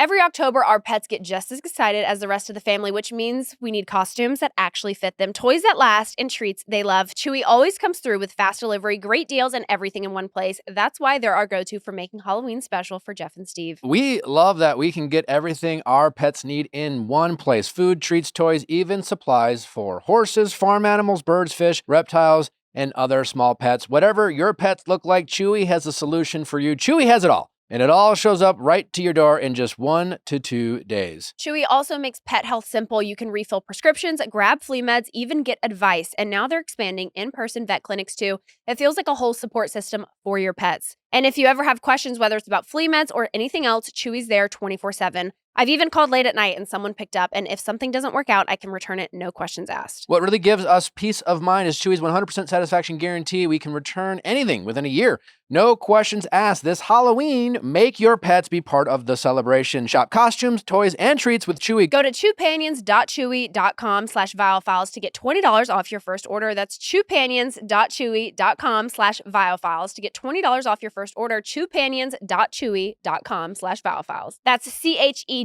Every October, our pets get just as excited as the rest of the family, which means we need costumes that actually fit them, toys that last, and treats they love. Chewy always comes through with fast delivery, great deals, and everything in one place. That's why they're our go-to for making Halloween special for Jeff and Steve. We love that we can get everything our pets need in one place. Food, treats, toys, even supplies for horses, farm animals, birds, fish, reptiles, and other small pets. Whatever your pets look like, Chewy has a solution for you. Chewy has it all. And it all shows up right to your door in just 1 to 2 days. Chewy also makes pet health simple. You can refill prescriptions, grab flea meds, even get advice. And now they're expanding in-person vet clinics too. It feels like a whole support system for your pets. And if you ever have questions, whether it's about flea meds or anything else, Chewy's there 24/7. I've even called late at night and someone picked up, and if something doesn't work out, I can return it, no questions asked. What really gives us peace of mind is Chewy's 100% satisfaction guarantee. We can return anything within a year. No questions asked. This Halloween, make your pets be part of the celebration. Shop costumes, toys, and treats with Chewy. Go to chewpanions.chewy.com/viallfiles to get $20 off your first order. That's chewpanions.chewy.com/viallfiles to get $20 off your first order. chewpanions.chewy.com/viallfiles. That's chewpanions.chewy.com/viallfiles.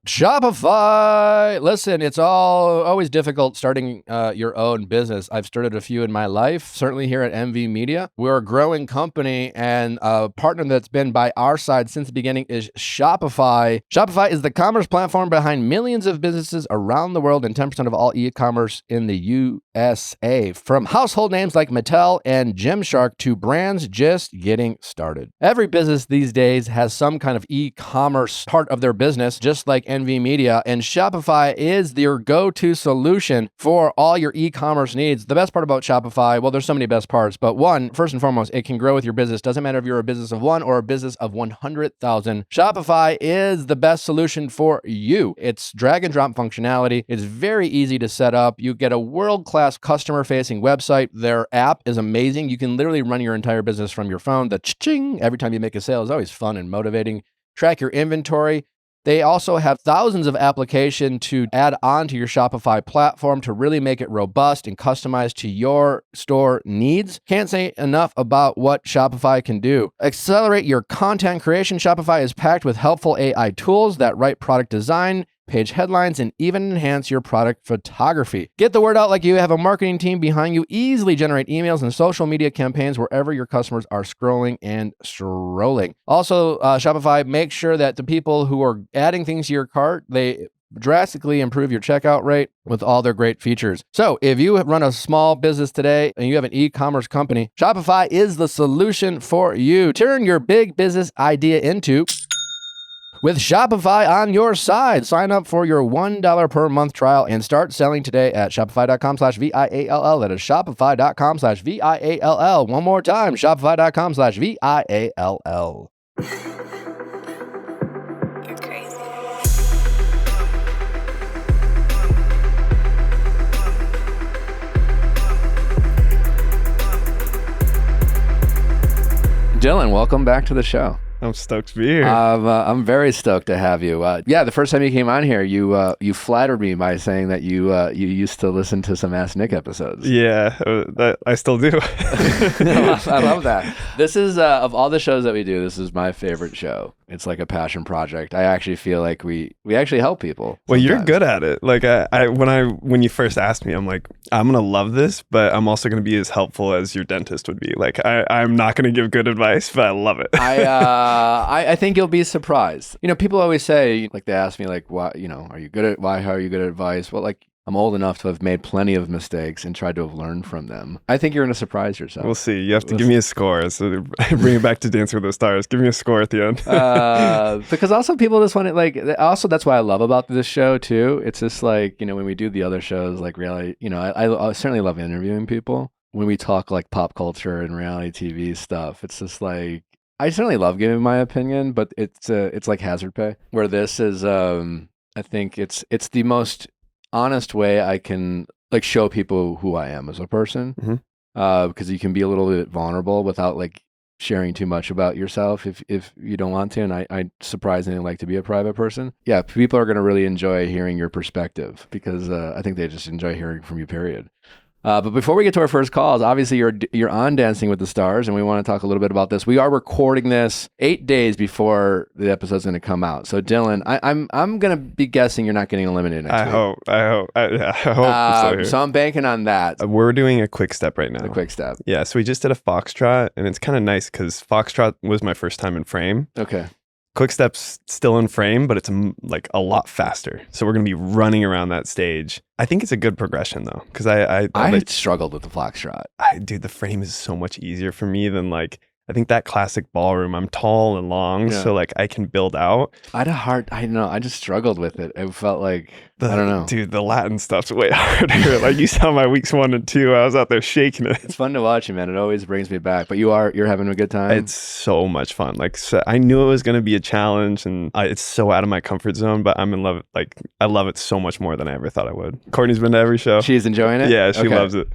Shopify. Listen, it's always difficult starting your own business. I've started a few in my life, certainly here at MV Media. We're a growing company, and a partner that's been by our side since the beginning is Shopify. Shopify is the commerce platform behind millions of businesses around the world and 10% of all e-commerce in the USA. From household names like Mattel and Gymshark to brands just getting started. Every business these days has some kind of e-commerce part of their business, just like NV Media, and Shopify is your go-to solution for all your e-commerce needs. The best part about Shopify, well, there's so many best parts, but one, first and foremost, it can grow with your business. Doesn't matter if you're a business of 1 or a business of 100,000. Shopify is the best solution for you. It's drag and drop functionality. It's very easy to set up. You get a world-class customer-facing website. Their app is amazing. You can literally run your entire business from your phone. The ching every time you make a sale is always fun and motivating. Track your inventory. They also have thousands of applications to add on to your Shopify platform to really make it robust and customized to your store needs. Can't say enough about what Shopify can do. Accelerate your content creation. Shopify is packed with helpful AI tools that write product design, page headlines, and even enhance your product photography. Get the word out like you have a marketing team behind you. Easily generate emails and social media campaigns wherever your customers are scrolling and strolling. Also, Shopify makes sure that the people who are adding things to your cart, they drastically improve your checkout rate with all their great features. So if you run a small business today and you have an e-commerce company, Shopify is the solution for you. Turn your big business idea into with Shopify on your side. Sign up for your $1 per month trial and start selling today at shopify.com/VIALL. That is shopify.com/VIALL. One more time, shopify.com/VIALL. You're crazy. Dylan, welcome back to the show. I'm stoked to be here. I'm very stoked to have you. The first time you came on here, you flattered me by saying that you used to listen to some Ask Nick episodes. Yeah, I still do. I love that. This is of all the shows that we do, this is my favorite show. It's like a passion project. I actually feel like we actually help people. Well, you're good at it. Like when you first asked me, I'm like, I'm gonna love this, but I'm also gonna be as helpful as your dentist would be. Like I'm not gonna give good advice, but I love it. I think you'll be surprised. You know, people always say, like, they ask me, like, why are you good at advice? Well, like, I'm old enough to have made plenty of mistakes and tried to have learned from them. I think you're going to surprise yourself. We'll see. You have to give me a score. So bring it back to Dancing with the Stars. Give me a score at the end. Because also people just want to, like, also that's what I love about this show too. It's just like, you know, when we do the other shows, like reality, you know, I certainly love interviewing people. When we talk like pop culture and reality TV stuff, it's just like, I certainly love giving my opinion, but it's like hazard pay. Where this is, I think it's the most honest way I can like show people who I am as a person, because you can be a little bit vulnerable without like sharing too much about yourself if you don't want to. And I surprisingly like to be a private person. Yeah, people are going to really enjoy hearing your perspective because I think they just enjoy hearing from you, period. But before we get to our first calls, obviously you're on Dancing with the Stars, and we want to talk a little bit about this. We are recording this 8 days before the episode's going to come out. So Dylan, I'm going to be guessing you're not getting eliminated next week. I hope. So I'm banking on that. We're doing a quick step right now. The quick step. Yeah, so we just did a foxtrot, and it's kind of nice because foxtrot was my first time in frame. Okay. Quick step's still in frame, but it's like a lot faster. So we're going to be running around that stage. I think it's a good progression though, because I struggled with the foxtrot. Dude, the frame is so much easier for me than like, I think that classic ballroom, I'm tall and long, so like I can build out. I just struggled with it. It felt like, I don't know. Dude, the Latin stuff's way harder. Like you saw my weeks 1 and 2, I was out there shaking it. It's fun to watch you, man. It always brings me back. But you're having a good time? It's so much fun. Like so I knew it was going to be a challenge, and it's so out of my comfort zone, but I'm in love. Like I love it so much more than I ever thought I would. Courtney's been to every show. She's enjoying it? Yeah, she loves it.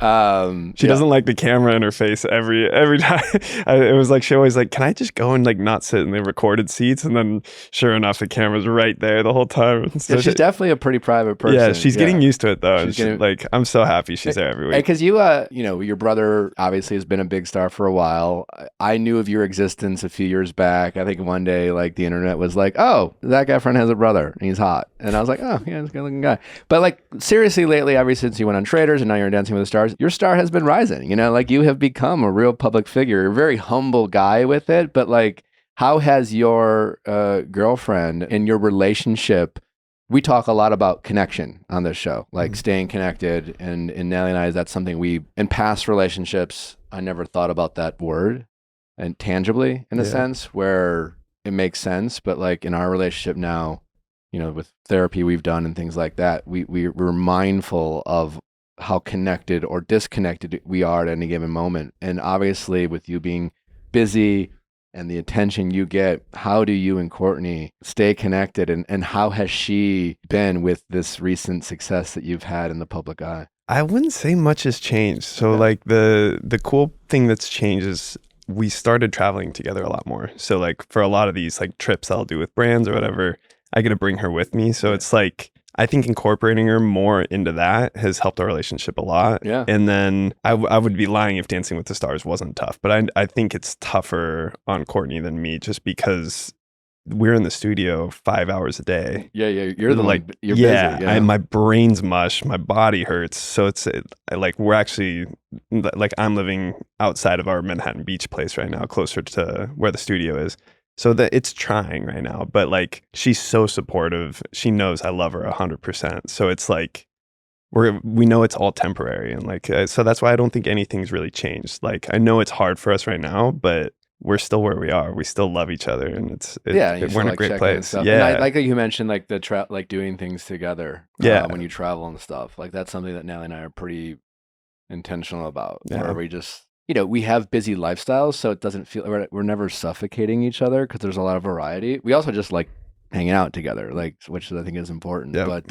She doesn't like the camera in her face every time. It was like, she always like, can I just go and like not sit in the recorded seats? And then sure enough, the camera's right there the whole time. So she's definitely a pretty private person. Yeah, she's getting used to it though. Like, I'm so happy she's there every week. Because your brother obviously has been a big star for a while. I knew of your existence a few years back. I think one day, like, the internet was like, oh, Zac Efron has a brother and he's hot. And I was like, oh, yeah, he's a good looking guy. But like, seriously, lately, ever since you went on Traders and now you're in Dancing with the Stars, your star has been rising. Like, you have become a real public figure. You're a very humble guy with it. But like, how has your girlfriend and your relationship? We talk a lot about connection on this show, like staying connected. And in Nelly and I, that's something in past relationships, I never thought about that word and tangibly in a sense where it makes sense. But like in our relationship now, with therapy we've done and things like that, we're mindful of how connected or disconnected we are at any given moment. And obviously with you being busy and the attention you get, how do you and Courtney stay connected? And how has she been with this recent success that you've had in the public eye? I wouldn't say much has changed. So like the cool thing that's changed is we started traveling together a lot more. So like for a lot of these like trips I'll do with brands or whatever, I get to bring her with me. So it's like, I think incorporating her more into that has helped our relationship a lot. Yeah. And then I would be lying if Dancing with the Stars wasn't tough. But I think it's tougher on Courtney than me just because we're in the studio 5 hours a day. Yeah. You're the like, you're busy. Yeah. My brain's mush. My body hurts. So it's like we're actually like I'm living outside of our Manhattan Beach place right now, closer to where the studio is. So that it's trying right now, but like she's so supportive. She knows I love her 100%. So it's like we know it's all temporary, and like so that's why I don't think anything's really changed. Like I know it's hard for us right now, but we're still where we are. We still love each other, and we're in a great place. Yeah, and I like that you mentioned like like doing things together. When you travel and stuff. Like that's something that Nelly and I are pretty intentional about. Yeah. Where we just. We have busy lifestyles, so it doesn't feel we're never suffocating each other because there's a lot of variety. We also just like hanging out together, like which I think is important. Yep. But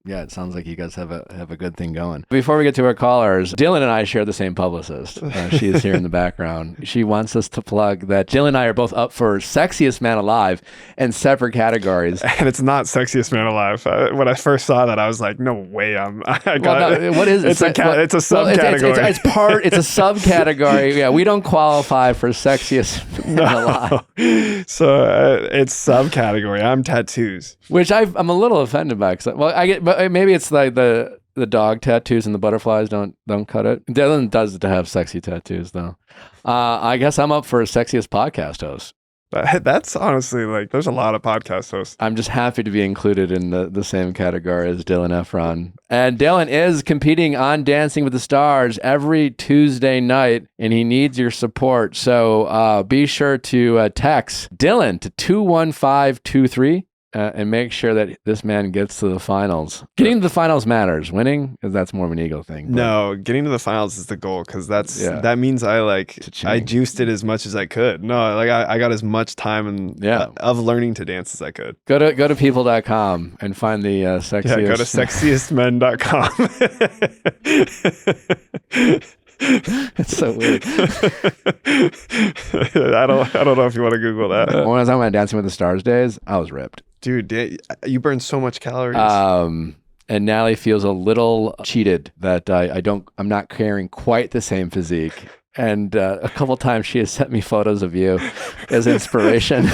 it sounds like you guys have a good thing going. Before we get to our callers, Dylan and I share the same publicist. She is here in the background. She wants us to plug that Dylan and I are both up for Sexiest Man Alive in separate categories. And it's not Sexiest Man Alive. When I first saw that, I was like, no way. What is it? It's a subcategory. It's a subcategory. Yeah, we don't qualify for Sexiest Man Alive. So it's subcategory. I'm tattoos, which I'm a little offended by. But maybe it's like the dog tattoos and the butterflies don't cut it. Dylan does to have sexy tattoos though. I guess I'm up for Sexiest Podcast Host. That's honestly like there's a lot of podcast hosts. I'm just happy to be included in the same category as Dylan Efron. And Dylan is competing on Dancing with the Stars every Tuesday night, and he needs your support. So be sure to text Dylan to 21523 and make sure that this man gets to the finals. Getting to the finals matters. Winning, that's more of an ego thing. No, getting to the finals is the goal because that means I juiced it as much as I could. No, like I got as much time of learning to dance as I could. Go to people.com and find the sexiest. Yeah, go to sexiestmen.com. It's so weird. I don't know if you want to Google that. When I was talking about Dancing with the Stars days, I was ripped. Dude, you burn so much calories. And Natalie feels a little cheated that I'm not carrying quite the same physique. And a couple times she has sent me photos of you as inspiration.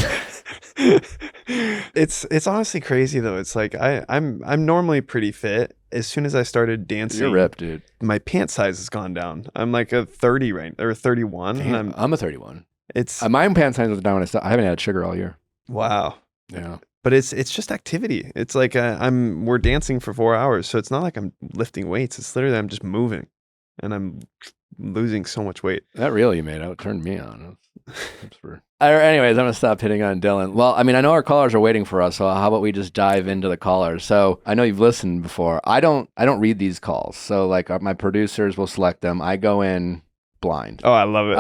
It's honestly crazy though. It's like I'm normally pretty fit. As soon as I started dancing, You're ripped, dude. My pant size has gone down. I'm like a 30 right or 31. Damn, And I'm a 31. It's my pant size was down when I haven't had sugar all year. Wow. Yeah. But it's just activity. It's like we're dancing for 4 hours, so it's not like I'm lifting weights. It's literally I'm just moving, and I'm losing so much weight. That really turned me on. Anyways, I'm gonna stop hitting on Dylan. Well, I mean, I know our callers are waiting for us, so how about we just dive into the callers? So I know you've listened before. I don't read these calls, so like my producers will select them. I go in blind. Oh, I love it.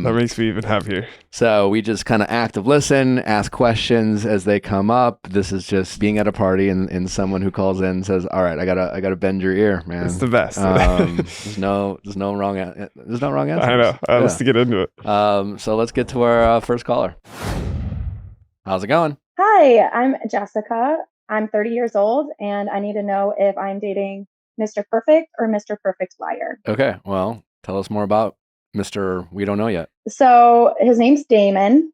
That makes me even happier. So we just kind of active listen, ask questions as they come up. This is just being at a party and someone who calls in says, "All right, I gotta bend your ear, man." It's the best. There's no wrong answers. I know. Let's get into it. So let's get to our first caller. How's it going? Hi, I'm Jessica. I'm 30 years old, and I need to know if I'm dating Mr. Perfect or Mr. Perfect Liar. Okay, well, tell us more about Mr. We don't know yet. So his name's Damon.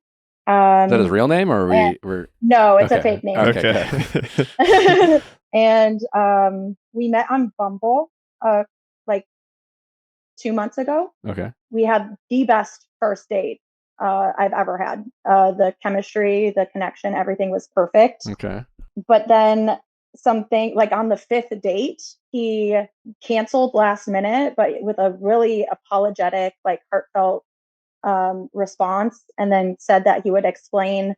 Is that his real name, or we're? No, it's a fake name. Okay. And we met on Bumble like 2 months ago. Okay. We had the best first date I've ever had. The chemistry, the connection, everything was perfect. Okay. But then something like on the fifth date, he canceled last minute, but with a really apologetic, like heartfelt response, and then said that he would explain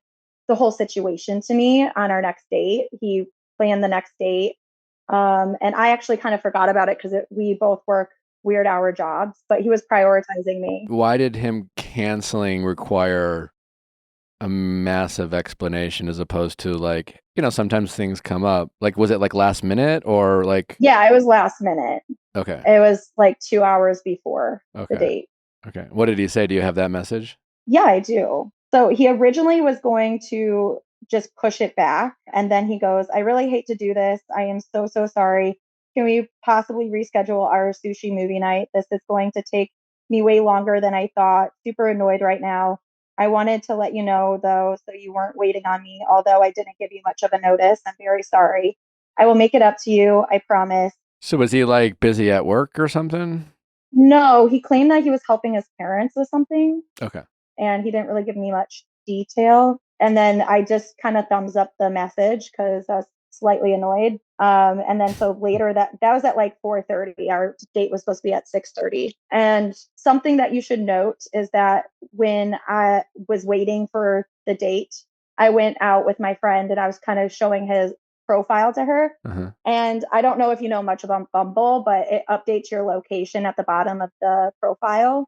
the whole situation to me on our next date. He planned the next date. And I actually kind of forgot about it because we both work weird hour jobs, but he was prioritizing me. Why did him canceling require a massive explanation as opposed to like, sometimes things come up? Like, was it like last minute or like? Yeah, it was last minute. Okay. It was like 2 hours before the date. Okay. What did he say? Do you have that message? Yeah, I do. So he originally was going to just push it back. And then he goes, "I really hate to do this. I am so, so sorry. Can we possibly reschedule our sushi movie night? This is going to take me way longer than I thought. Super annoyed right now. I wanted to let you know, though, so you weren't waiting on me, although I didn't give you much of a notice. I'm very sorry. I will make it up to you. I promise." So was he like busy at work or something? No, he claimed that he was helping his parents with something. Okay. And he didn't really give me much detail. And then I just kind of thumbs up the message because I was slightly annoyed. And then so later that was at like 4:30. Our date was supposed to be at 6:30. And something that you should note is that when I was waiting for the date, I went out with my friend and I was kind of showing his profile to her. Uh-huh. And I don't know if you know much about Bumble, but it updates your location at the bottom of the profile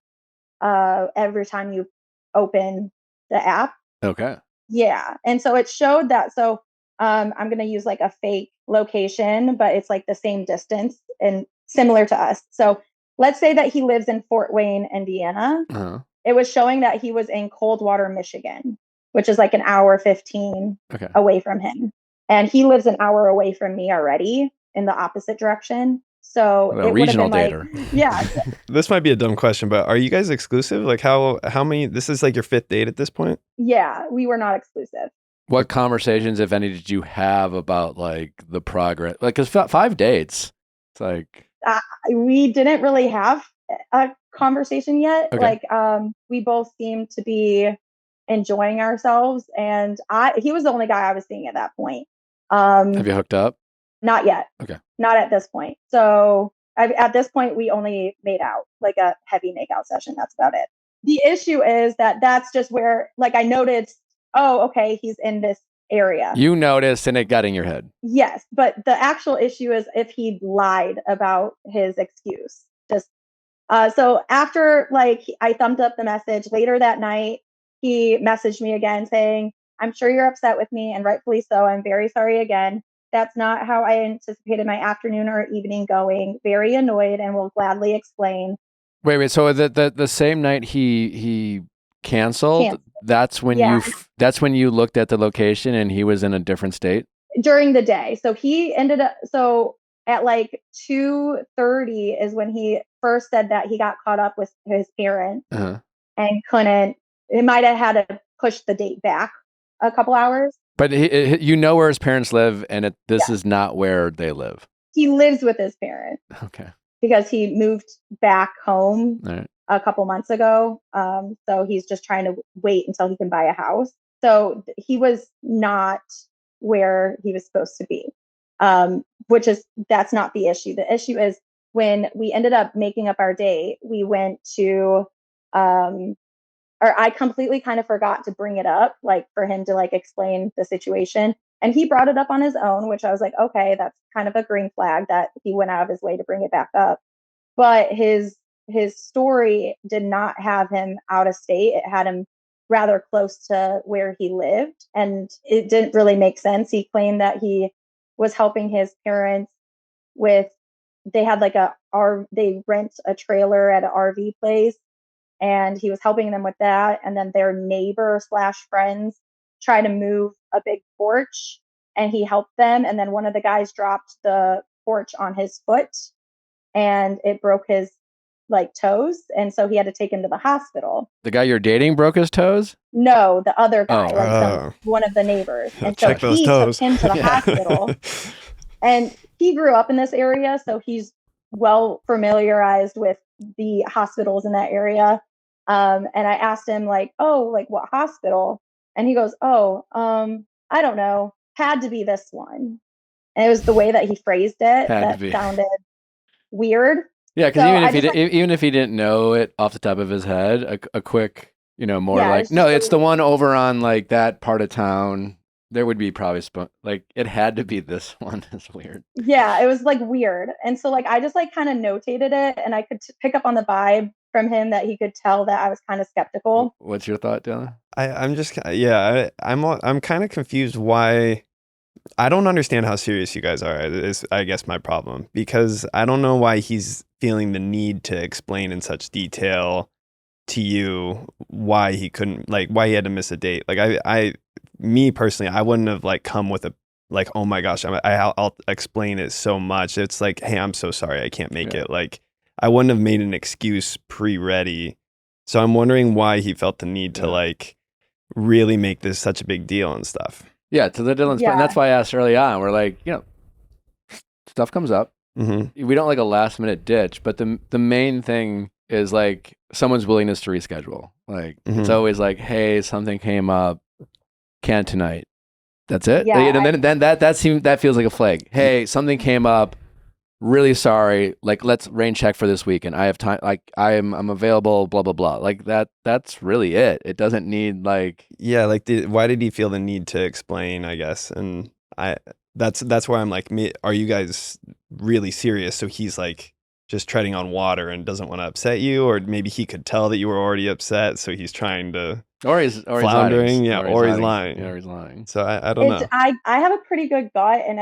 every time you open the app. Okay. Yeah. And so it showed that. So I'm going to use like a fake location, but it's like the same distance and similar to us. So let's say that he lives in Fort Wayne, Indiana. Uh-huh. It was showing that he was in Coldwater, Michigan, which is like an hour 15 away from him. And he lives an hour away from me already in the opposite direction. So a regional dater. Yeah. This might be a dumb question, but are you guys exclusive? Like how many, this is like your fifth date at this point? Yeah, we were not exclusive. What conversations, if any, did you have about like the progress? Like, cause 5 dates, it's like. We didn't really have a conversation yet. Okay. Like, we both seemed to be enjoying ourselves. And he was the only guy I was seeing at that point. Have you hooked up? Not yet. Okay. Not at this point. So at this point, we only made out, like a heavy makeout session. That's about it. The issue is that that's just where, like, I noticed, oh, okay, he's in this area. You noticed and it got in your head. Yes. But the actual issue is if he lied about his excuse. Just so after, like, I thumbed up the message later that night, he messaged me again saying, "I'm sure you're upset with me, and rightfully so. I'm very sorry again. That's not how I anticipated my afternoon or evening going. Very annoyed and will gladly explain." Wait. So the same night he canceled. That's when you looked at the location and he was in a different state during the day. So he ended up. So at like 2:30 is when he first said that he got caught up with his parents and couldn't. It might have had to push the date back a couple hours. But you know where his parents live, and this Yeah. is not where they live. He lives with his parents. Okay. Because he moved back home All right. a couple months ago. So he's just trying to wait until he can buy a house. So he was not where he was supposed to be, that's not the issue. The issue is when we ended up making up our date, we went to, or I completely kind of forgot to bring it up, like for him to like explain the situation. And he brought it up on his own, which I was like, okay, that's kind of a green flag that he went out of his way to bring it back up. But his story did not have him out of state. It had him rather close to where he lived. And it didn't really make sense. He claimed that he was helping his parents with, they had like they rent a trailer at an RV place. And he was helping them with that. And then their neighbor / friends tried to move a big porch and he helped them. And then one of the guys dropped the porch on his foot and it broke his like toes. And so he had to take him to the hospital. The guy you're dating broke his toes? No, the other guy, one of the neighbors. And so he took him to the hospital. And he grew up in this area. So he's well familiarized with the hospitals in that area. And I asked him like, oh, like what hospital? And he goes, oh, I don't know. Had to be this one. And it was the way that he phrased it that sounded weird. Yeah, because even if he didn't know it off the top of his head, a quick, more like, no, it's the one over on like that part of town. There would be probably like it had to be this one. It's weird. Yeah, it was like weird. And so like I just like kind of notated it and I could pick up on the vibe from him that he could tell that I was kind of skeptical. What's your thought, Dylan? I'm kind of confused why. I don't understand how serious you guys are, is I guess my problem, because I don't know why he's feeling the need to explain in such detail to you why he couldn't, like why he had to miss a date. Like me personally, I wouldn't have like come with a like, oh my gosh, I'll explain it so much. It's like, hey, I'm so sorry, I can't make it. Like I wouldn't have made an excuse pre-ready. So I'm wondering why he felt the need to like really make this such a big deal and stuff. Yeah, to the Dylan's point. And that's why I asked early on. We're like, stuff comes up. Mm-hmm. We don't like a last minute ditch, but the main thing is like someone's willingness to reschedule. Like it's always like, hey, something came up, can't tonight. That's it. Yeah, and then that feels like a flag. Hey, something came up. Really sorry. Like let's rain check for this weekend. I have time. Like I'm available. Blah blah blah. Like that's really it. It doesn't need like like why did he feel the need to explain? I guess, and that's where I'm like, are you guys really serious? So he's like just treading on water and doesn't want to upset you, or maybe he could tell that you were already upset, so he's trying to. Or he's floundering, or he's lying. Yeah, or he's lying. So I don't know. I have a pretty good gut, and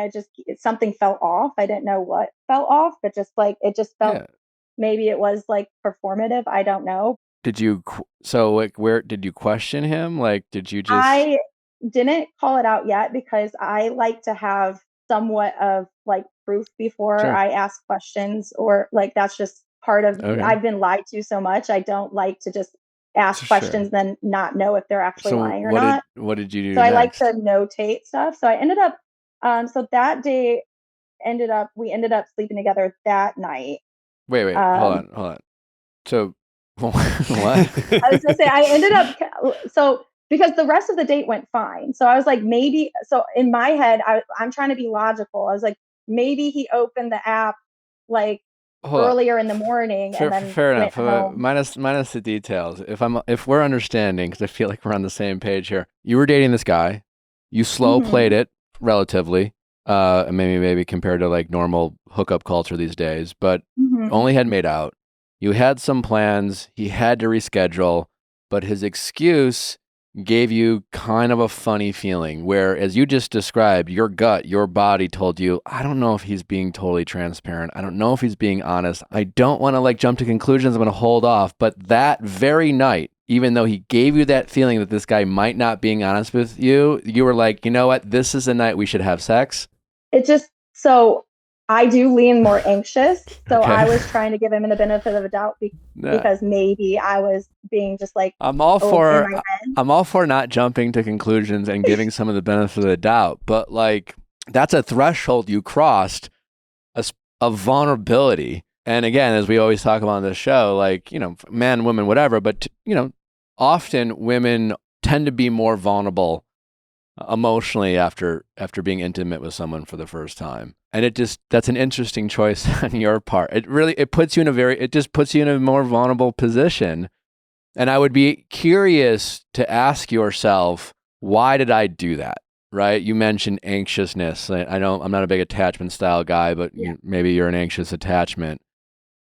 something felt off. I didn't know what felt off, but just like it just felt maybe it was like performative. I don't know. Did you? So like, where did you question him? Like, did you just? I didn't call it out yet because I like to have somewhat of like proof before I ask questions, or like that's just part of. Okay. I've been lied to so much. I don't like to just ask questions then not know if they're actually lying or not. What did you do so next? I like to notate stuff. So I ended up so that day we ended up sleeping together that night. Wait, hold on. So what? I was gonna say I ended up because the rest of the date went fine. So I was like, maybe, so in my head, I'm trying to be logical. I was like, maybe he opened the app like earlier in the morning and then fair went enough. home. Minus the details. If we're understanding, because I feel like we're on the same page here. You were dating this guy. You slow played it relatively, maybe compared to like normal hookup culture these days. But only had made out. You had some plans. He had to reschedule, but his excuse gave you kind of a funny feeling where, as you just described, your gut, your body told you, I don't know if he's being totally transparent. I don't know if he's being honest. I don't want to like jump to conclusions. I'm going to hold off. But that very night, even though he gave you that feeling that this guy might not being honest with you, you were like, you know what? This is the night we should have sex. It just, so I do lean more anxious. So Okay. I was trying to give him the benefit of the doubt Yeah. because maybe I was being just like, I'm all in for my head. I'm all for not jumping to conclusions and giving some of the benefit of the doubt, but like that's a threshold you crossed of vulnerability. And again, as we always talk about on this show, like, you know, men, women, whatever, but you know, often women tend to be more vulnerable emotionally after being intimate with someone for the first time. And that's an interesting choice on your part. It puts you in a more vulnerable position. And I would be curious to ask yourself, why did I do that? Right? You mentioned anxiousness. I know I'm not a big attachment style guy, but maybe you're an anxious attachment.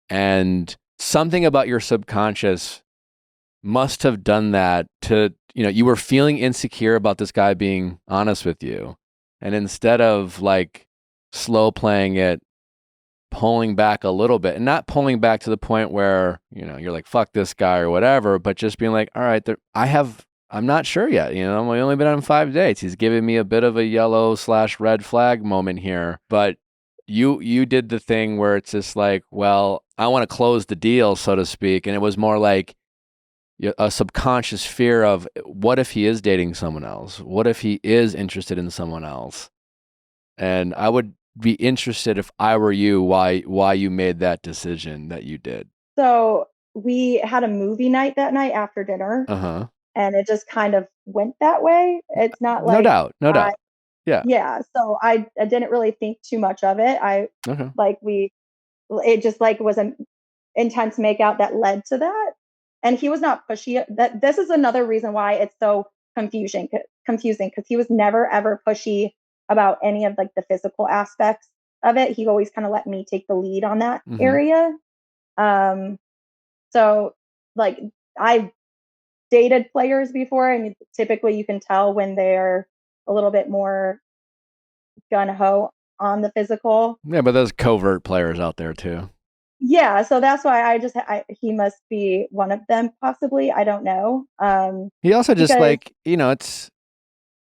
And something about your subconscious must have done that to, you know, you were feeling insecure about this guy being honest with you. And instead of like slow playing it, pulling back a little bit, and not pulling back to the point where, you know, you're like, fuck this guy or whatever, but just being like, all right, I'm not sure yet. You know, I've only been on 5 dates. He's giving me a bit of a yellow/red flag moment here, but you did the thing where it's just like, well, I want to close the deal, so to speak. And it was more like a subconscious fear of, what if he is dating someone else? What if he is interested in someone else? And I would be interested, if I were you, why you made that decision that you did. So we had a movie night that night after dinner. Uh-huh. And it just kind of went that way. It's not No like doubt. Yeah. Yeah. So I didn't really think too much of it. Okay. It just like was an intense makeout that led to that. And he was not pushy. This is another reason why it's so confusing because he was never ever pushy about any of like the physical aspects of it. He always kind of let me take the lead on that area. So like I've dated players before, and typically you can tell when they're a little bit more gun ho on the physical. Yeah, but there's covert players out there too. Yeah, so that's why he must be one of them, possibly. I don't know. He also just because like, you know,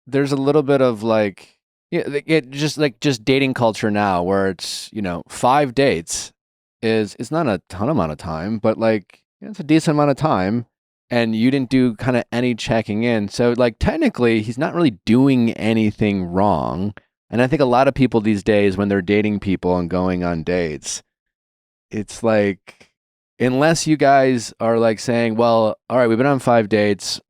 there's a little bit of like, just dating culture now where it's, you know, 5 dates it's not a ton amount of time, but like it's a decent amount of time, and you didn't do kind of any checking in. So like technically he's not really doing anything wrong. And I think a lot of people these days, when they're dating people and going on dates, it's like, unless you guys are like saying, well, all right, we've been on 5 dates,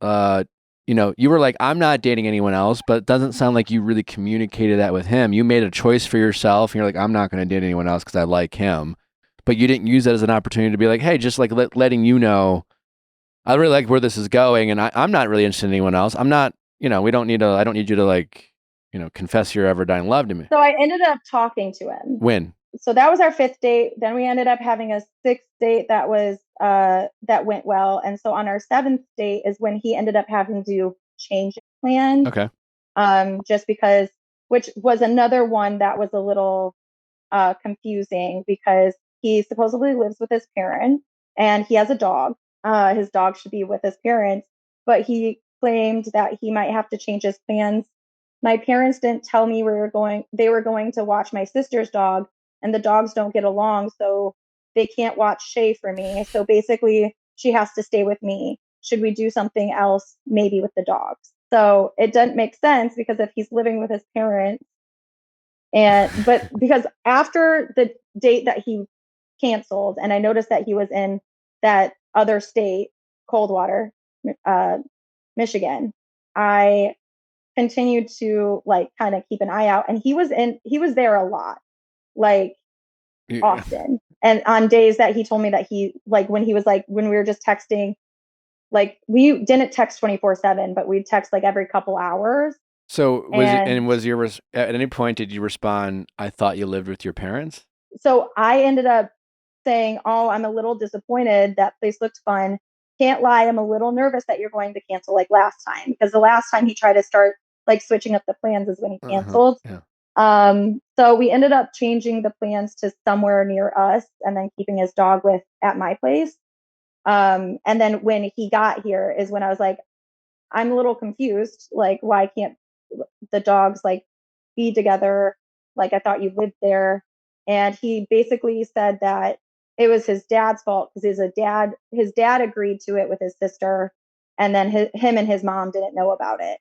you know, you were like, I'm not dating anyone else, but it doesn't sound like you really communicated that with him. You made a choice for yourself, and you're like, I'm not going to date anyone else because I like him. But you didn't use that as an opportunity to be like, hey, just like letting you know, I really like where this is going, and I'm not really interested in anyone else. I'm not, you know, I don't need you to like, you know, confess your ever dying love to me. So I ended up talking to him. When? So that was our 5th date. Then we ended up having a 6th date that went well. And so on our 7th date is when he ended up having to change his plan. Okay. Just because, which was another one that was a little confusing, because he supposedly lives with his parents and he has a dog. His dog should be with his parents, but he claimed that he might have to change his plans. My parents didn't tell me they were going to watch my sister's dog, and the dogs don't get along, so they can't watch Shay for me. So basically she has to stay with me. Should we do something else maybe with the dogs? So it doesn't make sense, because if he's living with his parents, but because after the date that he canceled, and I noticed that he was in that other state, Coldwater, Michigan, I continued to like kind of keep an eye out, and he was there a lot, like often. And on days that he told me that he, like when we were just texting, like we didn't text 24/7, but we'd text like every couple hours. So at any point did you respond, I thought you lived with your parents? So I ended up saying, oh, I'm a little disappointed. That place looked fun. Can't lie, I'm a little nervous that you're going to cancel like last time, because the last time he tried to start like switching up the plans is when he canceled. So we ended up changing the plans to somewhere near us, and then keeping his dog at my place. And then when he got here is when I was like, I'm a little confused. Like, why can't the dogs like be together? Like, I thought you lived there. And he basically said that it was his dad's fault because his dad agreed to it with his sister, and then him and his mom didn't know about it.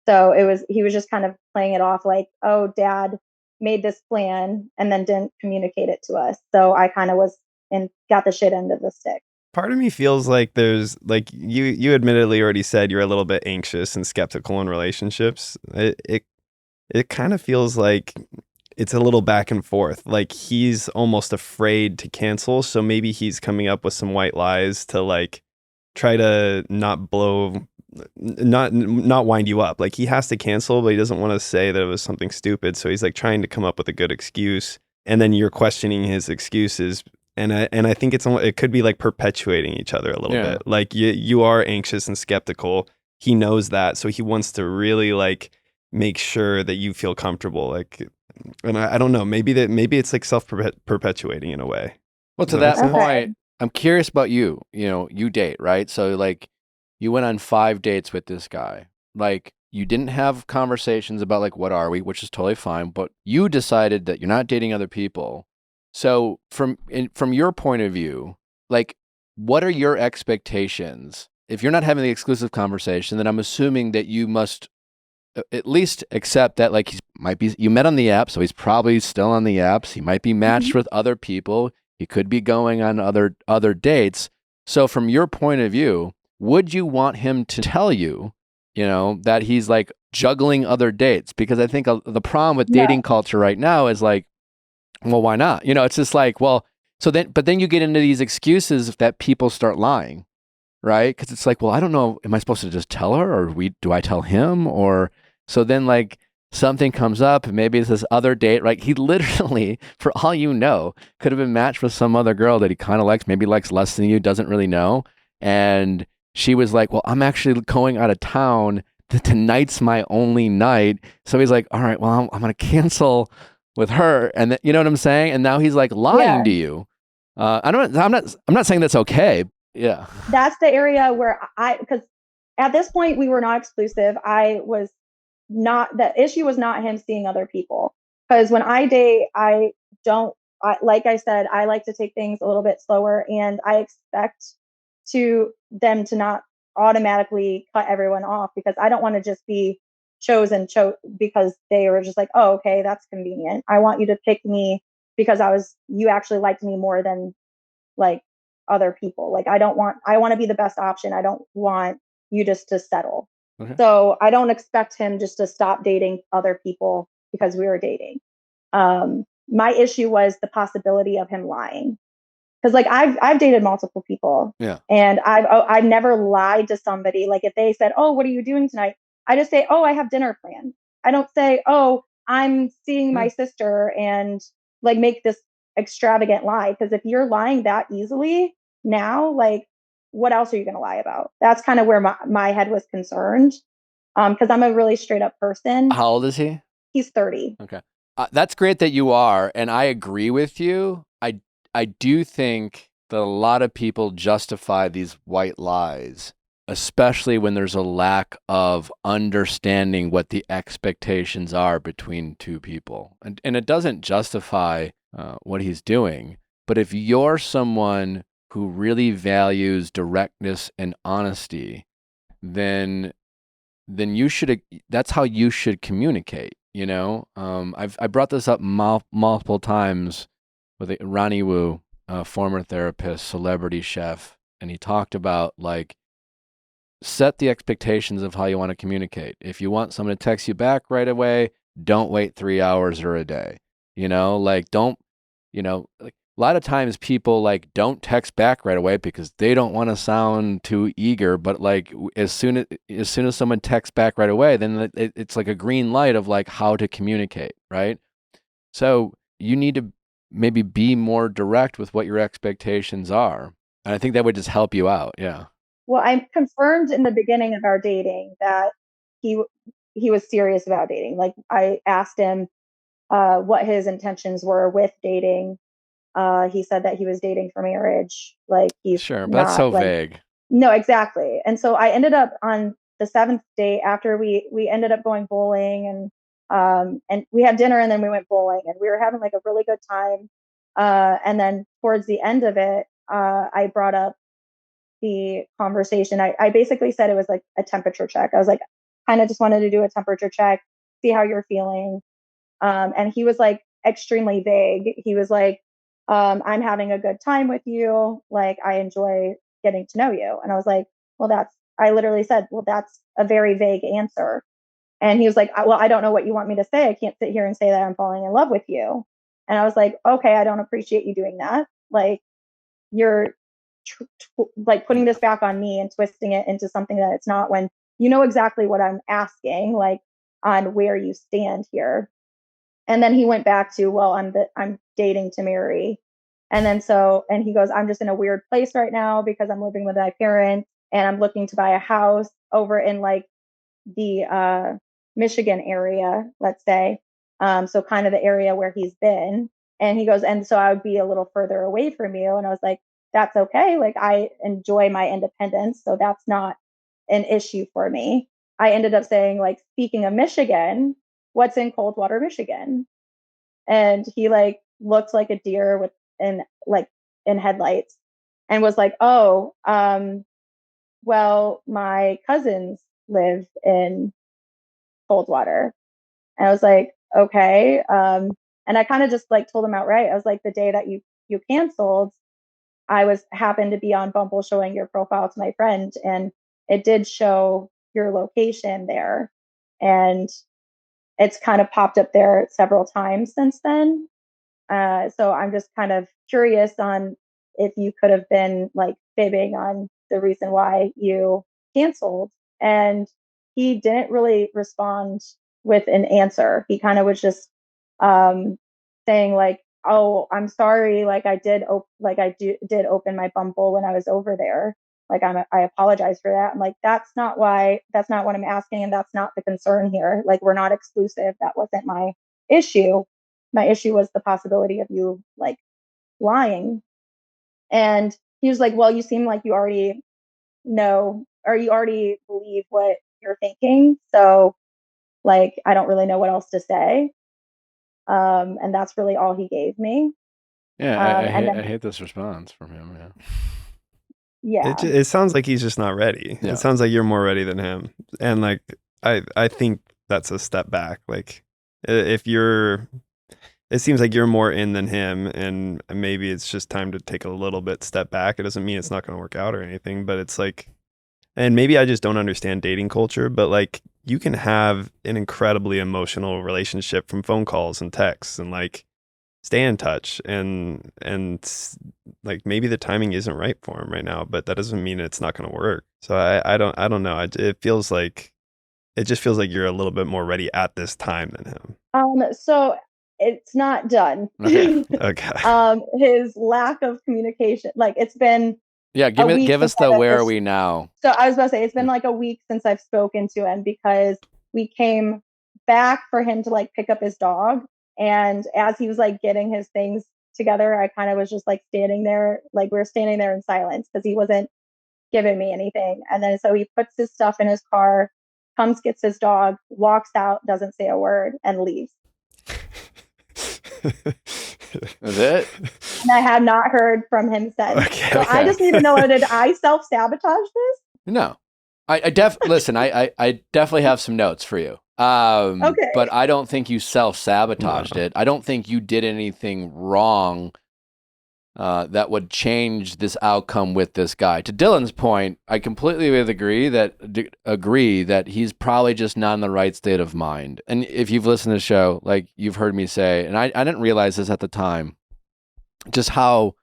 So he was just kind of playing it off like, oh, dad made this plan and then didn't communicate it to us. So I kind of was and got the shit end of the stick. Part of me feels like there's like you admittedly already said you're a little bit anxious and skeptical in relationships. It kind of feels like it's a little back and forth. Like he's almost afraid to cancel, so maybe he's coming up with some white lies to like try to not wind you up. Like he has to cancel, but he doesn't want to say that it was something stupid, so he's like trying to come up with a good excuse, and then you're questioning his excuses. And I think it could be like perpetuating each other a little bit. Like you are anxious and skeptical. He knows that, so he wants to really like make sure that you feel comfortable. Like, and I don't know, maybe it's like self-perpetuating in a way. Well, to that point, I'm curious about you. You know, you date, right? So like you went on 5 dates with this guy. Like you didn't have conversations about like, what are we, which is totally fine, but you decided that you're not dating other people. So from your point of view, like what are your expectations? If you're not having the exclusive conversation, then I'm assuming that you must at least accept that like you met on the app, so he's probably still on the apps. He might be matched with other people. He could be going on other dates. So from your point of view, would you want him to tell you, you know, that he's like juggling other dates? Because I think the problem with dating culture right now is like, well, why not? You know, it's just like, well, but then you get into these excuses that people start lying, right? Because it's like, well, I don't know, am I supposed to just tell her, or do I tell him? Or so then like something comes up, and maybe it's this other date, right? He literally, for all you know, could have been matched with some other girl that he kind of likes, maybe likes less than you, doesn't really know. And she was like, well, I'm actually going out of town. Tonight's my only night. So he's like, all right, well, I'm going to cancel with her. And you know what I'm saying? And now he's like lying to you. I'm not saying that's okay. Yeah. That's the area where because at this point we were not exclusive. The issue was not him seeing other people. Because when I date, like I said, I like to take things a little bit slower, and I expect them to not automatically cut everyone off, because I don't want to just be chosen because they were just like, oh, okay, that's convenient. I want you to pick me because you actually liked me more than like other people. Like I want to be the best option. I don't want you just to settle. Okay. So I don't expect him just to stop dating other people because we were dating. My issue was the possibility of him lying. Because like I've dated multiple people, and I've never lied to somebody. Like if they said, "Oh, what are you doing tonight?" I just say, "Oh, I have dinner planned." I don't say, "Oh, I'm seeing my sister," and like make this extravagant lie. Because if you're lying that easily now, like what else are you going to lie about? That's kind of where my head was concerned. Because I'm a really straight up person. How old is he? He's 30. Okay, that's great that you are, and I agree with you. I do think that a lot of people justify these white lies, especially when there's a lack of understanding what the expectations are between two people. And it doesn't justify what he's doing. But if you're someone who really values directness and honesty, then that's how you should communicate. You know, I brought this up multiple times with Ronnie Wu, a former therapist, celebrity chef, and he talked about like set the expectations of how you want to communicate. If you want someone to text you back right away, don't wait 3 hours or a day. You know, like don't, you know, like a lot of times people like don't text back right away because they don't want to sound too eager. But like as soon as someone texts back right away, then it's like a green light of like how to communicate, right? So you need to maybe be more direct with what your expectations are. And I think that would just help you out. Yeah. Well, I confirmed in the beginning of our dating that he was serious about dating. Like I asked him what his intentions were with dating. He said that he was dating for marriage. Like he's sure, but that's so like, vague. No, exactly. And so I ended up on the 7th date after we ended up going bowling, and And we had dinner and then we went bowling and we were having like a really good time. And then towards the end of it, I brought up the conversation. I basically said it was like a temperature check. I was like, kind of just wanted to do a temperature check, see how you're feeling. And he was like extremely vague. He was like, I'm having a good time with you. Like, I enjoy getting to know you. And I was like, well, I literally said, well, that's a very vague answer. And he was like, well, I don't know what you want me to say. I can't sit here and say that I'm falling in love with you. And I was like, okay, I don't appreciate you doing that. Like, you're like putting this back on me and twisting it into something that it's not, when you know exactly what I'm asking, like on where you stand here. And then he went back to, well, I'm dating to marry. And then and he goes, I'm just in a weird place right now because I'm living with my parents and I'm looking to buy a house over in like the Michigan area, let's say. So kind of the area where he's been. And he goes, and so I would be a little further away from you. And I was like, that's okay. Like, I enjoy my independence. So that's not an issue for me. I ended up saying, like, speaking of Michigan, what's in Coldwater, Michigan? And he like looked like a deer in headlights and was like, oh, well, my cousins live in Coldwater. And I was like, okay. And I kind of just like told him outright. I was like, the day that you canceled, I happened to be on Bumble showing your profile to my friend, and it did show your location there. And it's kind of popped up there several times since then. So I'm just kind of curious on if you could have been like fibbing on the reason why you canceled. And he didn't really respond with an answer. He kind of was just saying like, oh, I'm sorry. Like, I did open my Bumble when I was over there. Like, I apologize for that. I'm like, that's not what I'm asking. And that's not the concern here. Like, we're not exclusive. That wasn't my issue. My issue was the possibility of you like lying. And he was like, well, you seem like you already know, or you already believe what you're thinking. So like, I don't really know what else to say. And that's really all he gave me. Yeah, I hate this response from him. Yeah. It sounds like he's just not ready. Yeah. It sounds like you're more ready than him. And like, I think that's a step back. Like, if it seems like you're more in than him, and maybe it's just time to take a little bit step back. It doesn't mean it's not going to work out or anything, but it's like, and maybe I just don't understand dating culture, but like, you can have an incredibly emotional relationship from phone calls and texts and like stay in touch, and like, maybe the timing isn't right for him right now, but that doesn't mean it's not going to work. So I don't know. It just feels like you're a little bit more ready at this time than him. So it's not done. Okay. Okay. His lack of communication, like, it's been give us the where are we now. So I was about to say, it's been like a week since I've spoken to him, because we came back for him to like pick up his dog. And as he was like getting his things together, I kind of was just like standing there, like we were standing there in silence because he wasn't giving me anything. And then so he puts his stuff in his car, comes, gets his dog, walks out, doesn't say a word, and leaves. Is it? And I have not heard from him since. Okay. So I just need to know, did I self-sabotage this? No. Listen, I definitely have some notes for you. Okay. But I don't think you self-sabotaged it. I don't think you did anything wrong that would change this outcome with this guy. To Dylan's point, I completely agree that he's probably just not in the right state of mind. And if you've listened to the show, like you've heard me say, and I didn't realize this at the time, just how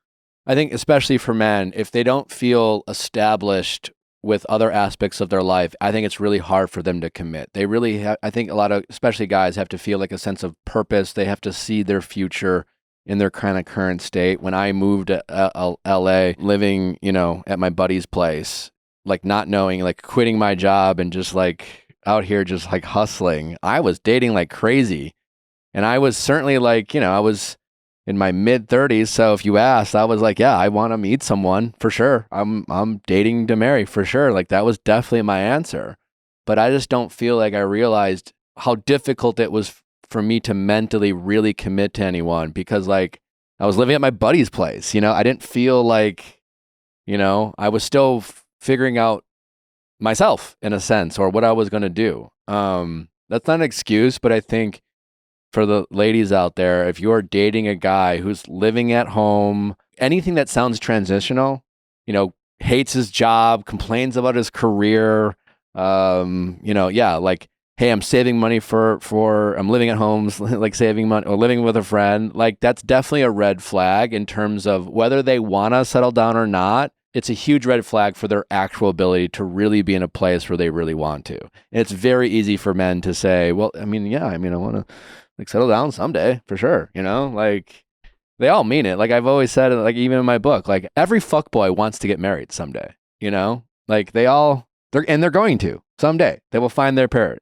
I think, especially for men, if they don't feel established with other aspects of their life, I think it's really hard for them to commit. They really I think a lot of, especially guys, have to feel like a sense of purpose. They have to see their future in their kind of current state. When I moved to LA, living, at my buddy's place, like not knowing, like quitting my job and just like out here, just like hustling, I was dating like crazy. And I was certainly like, I was in my mid 30s. So if you asked, I was like, yeah, I want to meet someone for sure. I'm dating to marry for sure. Like that was definitely my answer. But I just don't feel like I realized how difficult it was for me to mentally really commit to anyone, because like I was living at my buddy's place, I didn't feel like, I was still figuring out myself in a sense, or what I was going to do. That's not an excuse, but I think for the ladies out there, if you're dating a guy who's living at home, anything that sounds transitional, hates his job, complains about his career, like, hey, I'm saving money for I'm living at home, like saving money or living with a friend, like that's definitely a red flag in terms of whether they want to settle down or not. It's a huge red flag for their actual ability to really be in a place where they really want to. And it's very easy for men to say, well, I want to like settle down someday for sure. Like they all mean it. Like I've always said, like even in my book, like every fuckboy wants to get married someday, like they're going to someday. They will find their parent,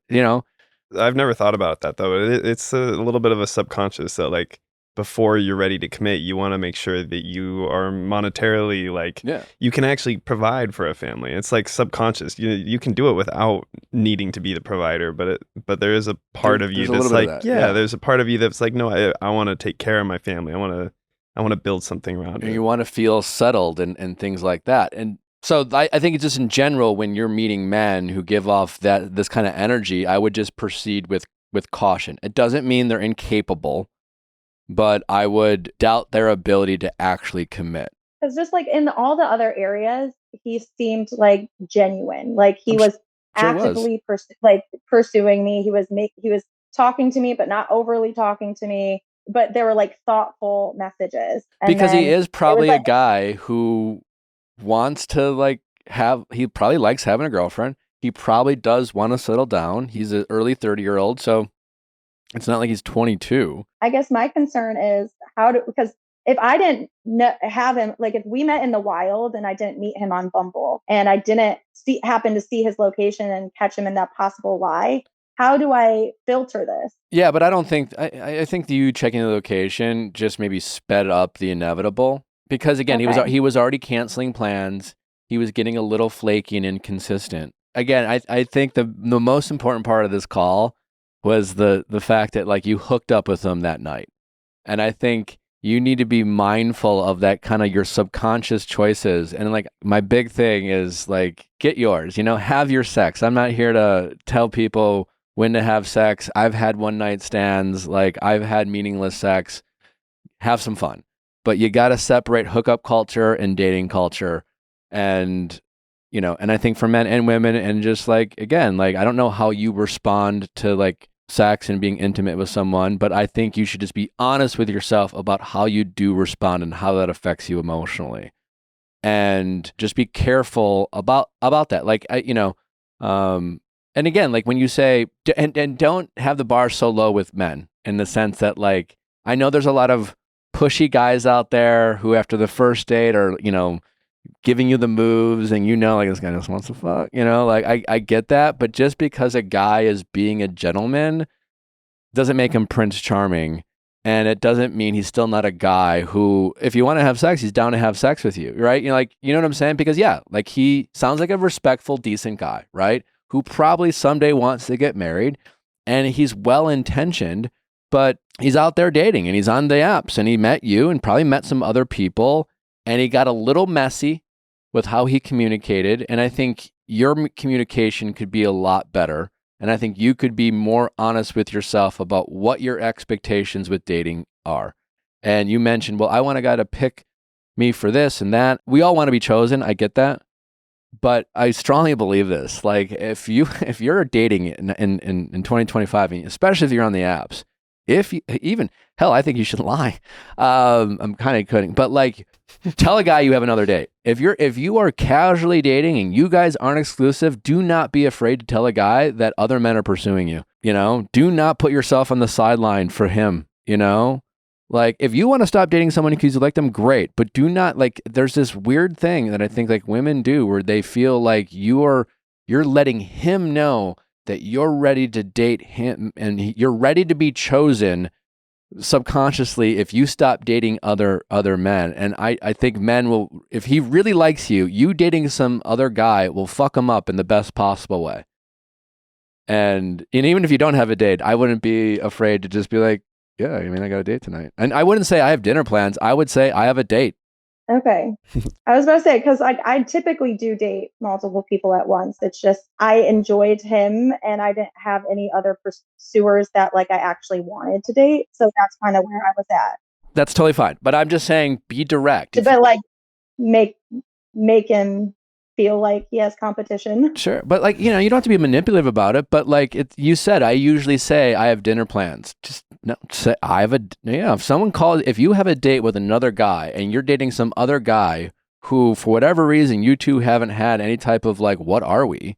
I've never thought about that though. It's a little bit of a subconscious that like before you're ready to commit, you want to make sure that you are monetarily like you can actually provide for a family. It's like subconscious. You can do it without needing to be the provider, but there is a part of you that's like there's a part of you that's like, no, I want to take care of my family. I want to build something around it. You want to feel settled and things like that. And so I think it's just in general, when you're meeting men who give off this kind of energy, I would just proceed with caution. It doesn't mean they're incapable, but I would doubt their ability to actually commit. Because just like in all the other areas, he seemed like genuine. Like he was actively pursuing me. He was talking to me, but not overly talking to me. But there were like thoughtful messages. And because he is probably a guy who wants to like he probably likes having a girlfriend. He probably does want to settle down. He's an early 30-year-old, so it's not like he's 22. I guess my concern is because if I didn't have him, like if we met in the wild and I didn't meet him on Bumble and I didn't happen to see his location and catch him in that possible lie, how do I filter this? Yeah, but I don't think, I think you checking the location just maybe sped up the inevitable. Because again, he was already canceling plans. He was getting a little flaky and inconsistent. Again, I think the most important part of this call was the fact that like you hooked up with him that night. And I think you need to be mindful of that kind of your subconscious choices. And like my big thing is like, get yours, have your sex. I'm not here to tell people when to have sex. I've had one night stands, like I've had meaningless sex. Have some fun. But you got to separate hookup culture and dating culture. And, and I think for men and women, and just like, again, like, I don't know how you respond to like sex and being intimate with someone, but I think you should just be honest with yourself about how you do respond and how that affects you emotionally. And just be careful about that. Like, and again, like when you say, and don't have the bar so low with men in the sense that like, I know there's a lot of pushy guys out there who after the first date are, giving you the moves and like this guy just wants to fuck, like I get that, but just because a guy is being a gentleman doesn't make him Prince Charming, and it doesn't mean he's still not a guy who, if you want to have sex, he's down to have sex with you, right? You know what I'm saying? Because like he sounds like a respectful, decent guy, right? Who probably someday wants to get married, and he's well-intentioned, but he's out there dating and he's on the apps and he met you and probably met some other people and he got a little messy with how he communicated. And I think your communication could be a lot better. And I think you could be more honest with yourself about what your expectations with dating are. And you mentioned, well, I want a guy to pick me for this and that. We all want to be chosen. I get that. But I strongly believe this. Like if you're dating in 2025, and especially if you're on the apps, I think you should lie. I'm kind of kidding, but like, tell a guy you have another date. If you are casually dating and you guys aren't exclusive, do not be afraid to tell a guy that other men are pursuing you. Do not put yourself on the sideline for him. Like if you want to stop dating someone because you like them, great. But do not like. There's this weird thing that I think like women do where they feel like you're letting him know that you're ready to date him and you're ready to be chosen subconsciously if you stop dating other men. And I think men will, if he really likes you dating some other guy will fuck him up in the best possible way. And even if you don't have a date, I wouldn't be afraid to just be like, yeah, I mean, I got a date tonight. And I wouldn't say I have dinner plans. I would say I have a date. Okay. I was about to say, because I typically do date multiple people at once. It's just I enjoyed him and I didn't have any other pursuers that like I actually wanted to date. So that's kind of where I was at. That's totally fine. But I'm just saying, be direct. But like make him feel like he has competition. Sure. But like, you don't have to be manipulative about it. But like you said, I usually say I have dinner plans. Just no, say I have if you have a date with another guy and you're dating some other guy who, for whatever reason, you two haven't had any type of like, what are we?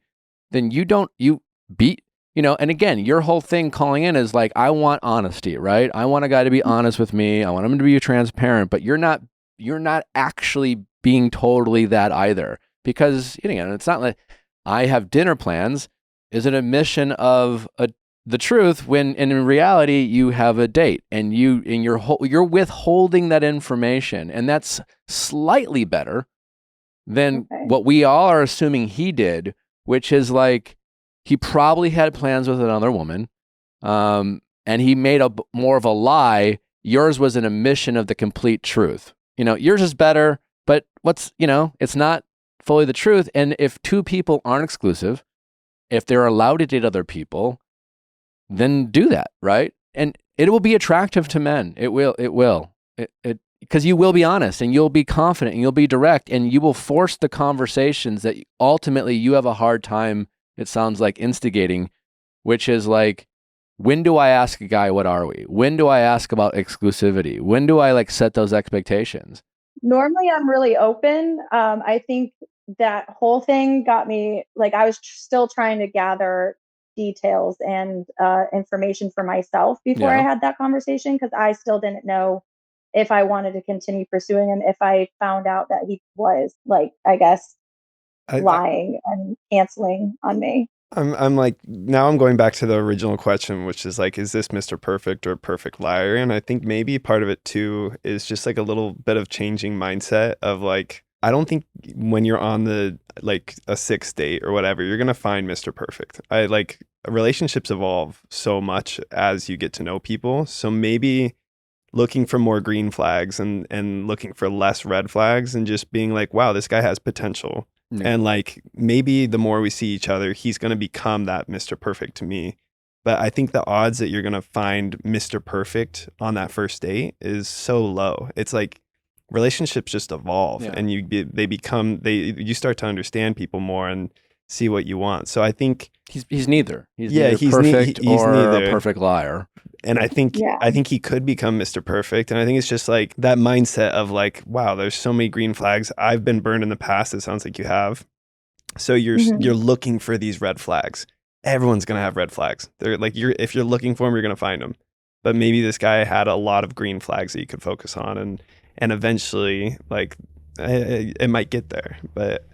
Then and again, your whole thing calling in is like, I want honesty, right? I want a guy to be honest with me. I want him to be transparent, but you're not actually being totally that either. Because, it's not like I have dinner plans is an admission of the truth when in reality you have a date and you're withholding that information, and that's slightly better than what we all are assuming he did, which is like he probably had plans with another woman, and he made more of a lie. Yours was an admission of the complete truth. Yours is better, but it's not fully the truth. And if two people aren't exclusive, if they're allowed to date other people, then do that, right? And it will be attractive to men. It will. Because you will be honest and you'll be confident and you'll be direct and you will force the conversations that ultimately you have a hard time, it sounds like, instigating, which is like, when do I ask a guy, what are we? When do I ask about exclusivity? When do I like set those expectations? Normally I'm really open. I think that whole thing got me, like, I was still trying to gather details and information for myself before I had that conversation, because I still didn't know if I wanted to continue pursuing him if I found out that he was, like, I guess, lying and canceling on me. I'm like, now I'm going back to the original question, which is like, is this Mr. Perfect or Perfect Liar? And I think maybe part of it too is just like a little bit of changing mindset of like, I don't think when you're on the like a 6th date or whatever, you're gonna find Mr. Perfect. Relationships evolve so much as you get to know people. So maybe looking for more green flags and looking for less red flags and just being like, wow, this guy has potential. And like, maybe the more we see each other, he's going to become that Mr. Perfect to me. But I think the odds that you're going to find Mr. Perfect on that first date is so low. It's like relationships just evolve and you start to understand people more and see what you want. So I think he's neither. He's perfect or neither. A perfect liar. And I think he could become Mr. Perfect. And I think it's just like that mindset of like, wow, there's so many green flags. I've been burned in the past. It sounds like you have. So you're looking for these red flags. Everyone's going to have red flags. They're like, if you're looking for them, you're going to find them. But maybe this guy had a lot of green flags that you could focus on, and eventually like it might get there. But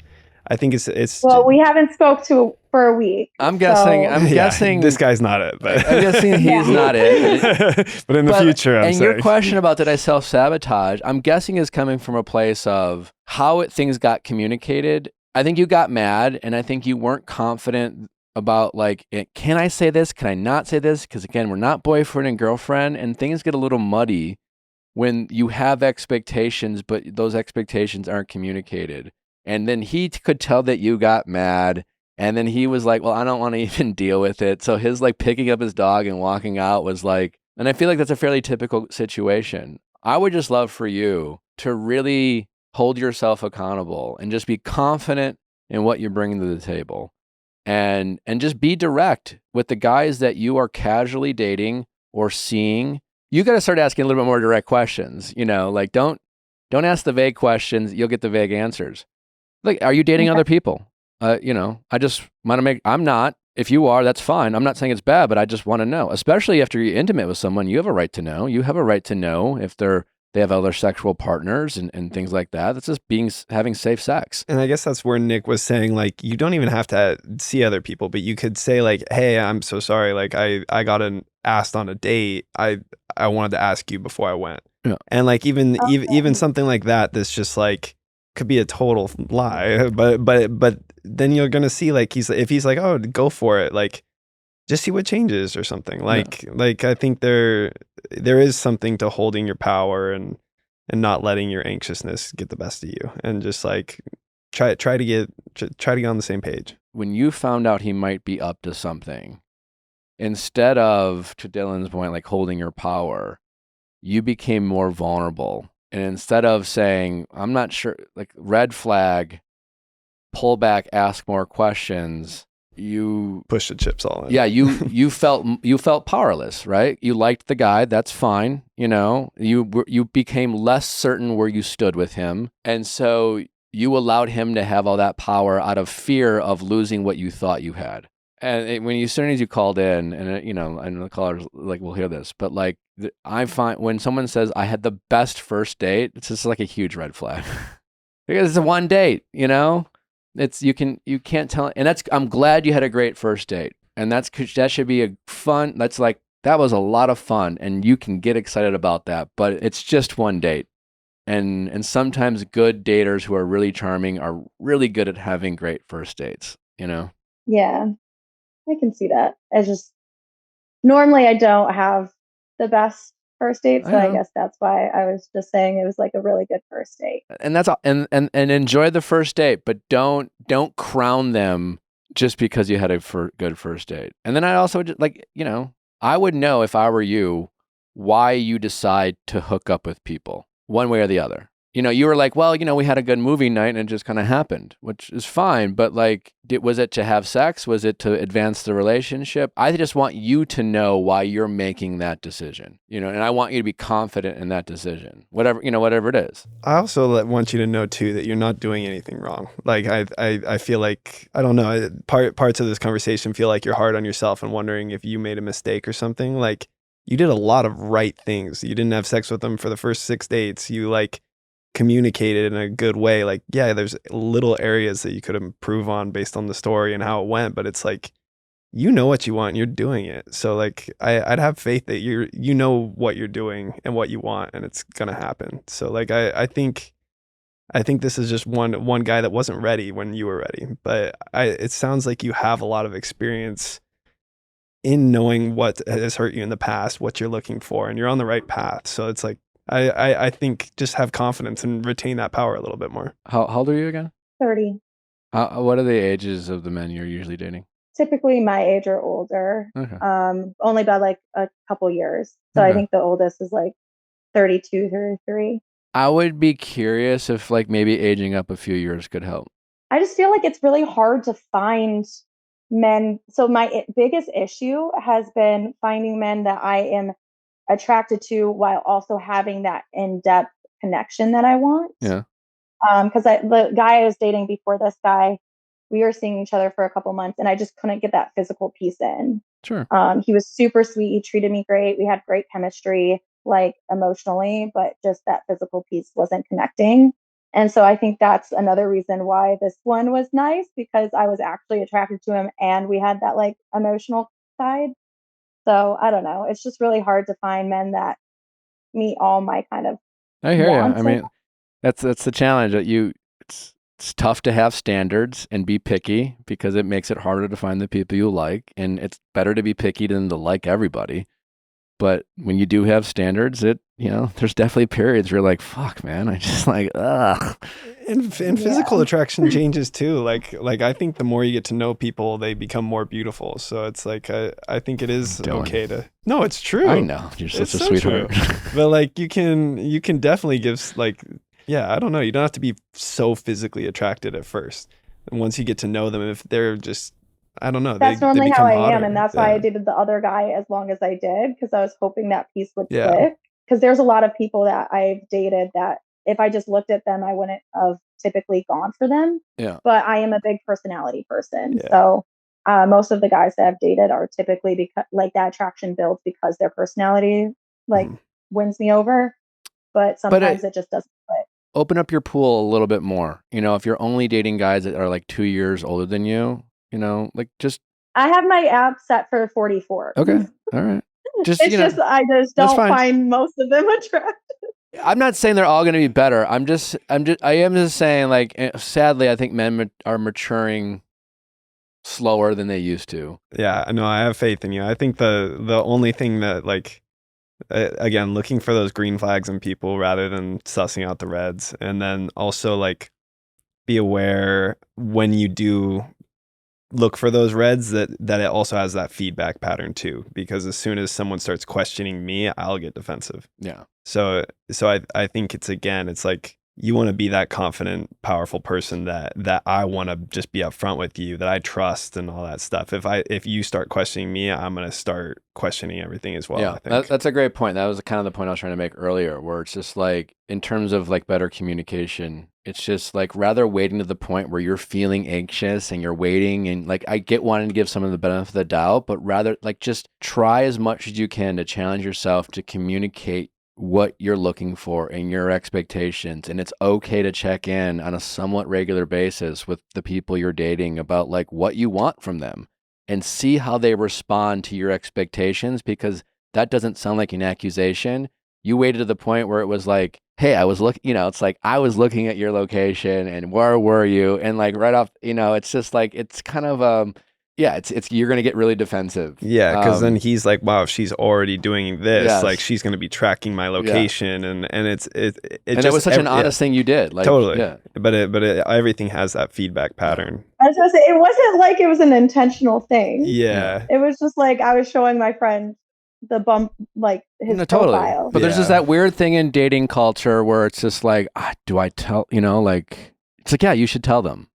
I think it's well, we haven't spoke to for a week. I'm guessing this guy's not it, but I'm guessing he's not it. But in the future, I'm saying. Your question about did I self-sabotage, I'm guessing is coming from a place of how things got communicated. I think you got mad, and I think you weren't confident about like, can I say this? Can I not say this? Because again, we're not boyfriend and girlfriend, and things get a little muddy when you have expectations, but those expectations aren't communicated. And then he could tell that you got mad. And then he was like, well, I don't want to even deal with it. So his like picking up his dog and walking out was like, and I feel like that's a fairly typical situation. I would just love for you to really hold yourself accountable and just be confident in what you're bringing to the table. And just be direct with the guys that you are casually dating or seeing. You got to start asking a little bit more direct questions, like don't ask the vague questions. You'll get the vague answers. Like, are you dating other people? I just want to I'm not. If you are, that's fine. I'm not saying it's bad, but I just want to know, especially after you're intimate with someone, you have a right to know. You have a right to know if they have other sexual partners and things like that. That's just having safe sex. And I guess that's where Nick was saying, like, you don't even have to see other people, but you could say like, hey, I'm so sorry. Like I got asked on a date. I wanted to ask you before I went. Yeah. And like, even something like that, that's just like, could be a total lie, but then you're gonna see like if he's like, oh, go for it, like just see what changes or something. Like I think there is something to holding your power and not letting your anxiousness get the best of you, and just like try to get on the same page. When you found out he might be up to something, instead of, to Dylan's point, like holding your power, you became more vulnerable. And instead of saying, I'm not sure, like red flag, pull back, ask more questions, you push the chips all in. Yeah, you felt powerless, right? You liked the guy, that's fine, you know. You became less certain where you stood with him, and so you allowed him to have all that power out of fear of losing what you thought you had. And when as soon as you called in, and you know, and the callers like will hear this, but like I find when someone says I had the best first date, it's just like a huge red flag because it's a one date, you know. It's you can't tell, and I'm glad you had a great first date, and that should be a fun. That's like that was a lot of fun, and you can get excited about that. But it's just one date, and sometimes good daters who are really charming are really good at having great first dates. You know? Yeah, I can see that. I just normally I don't have the best first dates, so I guess that's why I was just saying it was like a really good first date. And that's all, and enjoy the first date, but don't crown them just because you had a good first date. And then I also just, like, you know, I would know if I were you why you decide to hook up with people one way or the other. You know, you were like, well, you know, we had a good movie night and it just kind of happened, which is fine. But like, was it to have sex? Was it to advance the relationship? I just want you to know why you're making that decision, you know, and I want you to be confident in that decision, whatever it is. I also want you to know too, that you're not doing anything wrong. Like I feel like, I don't know, parts of this conversation feel like you're hard on yourself and wondering if you made a mistake or something. Like you did a lot of right things. You didn't have sex with them for the first 6 dates. You like communicated in a good way. Like, yeah, there's little areas that you could improve on based on the story and how it went, but it's like, you know what you want and you're doing it. So like I'd have faith that you know what you're doing and what you want, and it's gonna happen. So like I think this is just one guy that wasn't ready when you were ready, but it sounds like you have a lot of experience in knowing what has hurt you in the past, what you're looking for, and you're on the right path. So it's like I think just have confidence and retain that power a little bit more. How old are you again? 30. What are the ages of the men you're usually dating? Typically my age or older. Okay. Only by like a couple years. So Okay. I think the oldest is like 32, 33. I would be curious if like maybe aging up a few years could help. I just feel like it's really hard to find men. So my biggest issue has been finding men that I am attracted to while also having that in-depth connection that I want. Yeah. Because the guy I was dating before this guy, we were seeing each other for a couple months, and I just couldn't get that physical piece in. Sure. He was super sweet. He treated me great. We had great chemistry, like emotionally, but just that physical piece wasn't connecting. And so I think that's another reason why this one was nice, because I was actually attracted to him and we had that like emotional side. So I don't know. It's just really hard to find men that meet all my kind of I hear you. wants. I mean, that's the challenge that it's tough to have standards and be picky because it makes it harder to find the people you like, and it's better to be picky than to like everybody. But when you do have standards, there's definitely periods where you're like, fuck, man, I just like, ugh. And physical attraction changes too. Like I think the more you get to know people, they become more beautiful. So it's like, I think it is okay to, no, it's true. I know. You're such a sweetheart. But like you can definitely give like, yeah, I don't know. You don't have to be so physically attracted at first. And once you get to know them, if they're just, I don't know. That's normally how I am. And that's why I did dated the other guy as long as I did, because I was hoping that piece would click. Because there's a lot of people that I've dated that if I just looked at them, I wouldn't have typically gone for them. Yeah. But I am a big personality person. Yeah. So most of the guys that I've dated are typically because like that attraction builds because their personality like wins me over. But sometimes it just doesn't click. Open up your pool a little bit more. You know, if you're only dating guys that are like 2 years older than you, like just. I have my app set for 44. Okay. All right. Just, I just don't find most of them attractive. I'm not saying they're all going to be better. I am just saying, like, sadly, I think men are maturing slower than they used to. Yeah, no, I have faith in you. I think the only thing that like again, looking for those green flags in people rather than sussing out the reds, and then also like be aware when you do look for those reds that it also has that feedback pattern too, because as soon as someone starts questioning me, I'll get defensive. Yeah. So I think it's like you want to be that confident, powerful person that I want to just be upfront with you, that I trust and all that stuff. If you start questioning me, I'm going to start questioning everything as well. Yeah, I think. that's a great point. That was kind of the point I was trying to make earlier, where it's just like, in terms of like better communication, it's just like rather waiting to the point where you're feeling anxious and you're waiting, and like I get wanting to give someone the benefit of the doubt, but rather like just try as much as you can to challenge yourself to communicate what you're looking for and your expectations. And it's okay to check in on a somewhat regular basis with the people you're dating about like what you want from them and see how they respond to your expectations, because that doesn't sound like an accusation. You waited to the point where it was like, hey, I was looking, it's like I was looking at your location and where were you? And like right off, it's just like, it's kind of, it's you're going to get really defensive. Yeah, because then he's like, wow, if she's already doing this, Yes. like she's going to be tracking my location, and it and just, it was such an honest thing you did. Like, totally. Yeah. But everything has that feedback pattern. I was gonna say, it wasn't like it was an intentional thing. Yeah. It was just like I was showing my friend the bump, like his profile. But there's just that weird thing in dating culture where it's just like, do I tell, like, it's like, yeah, you should tell them.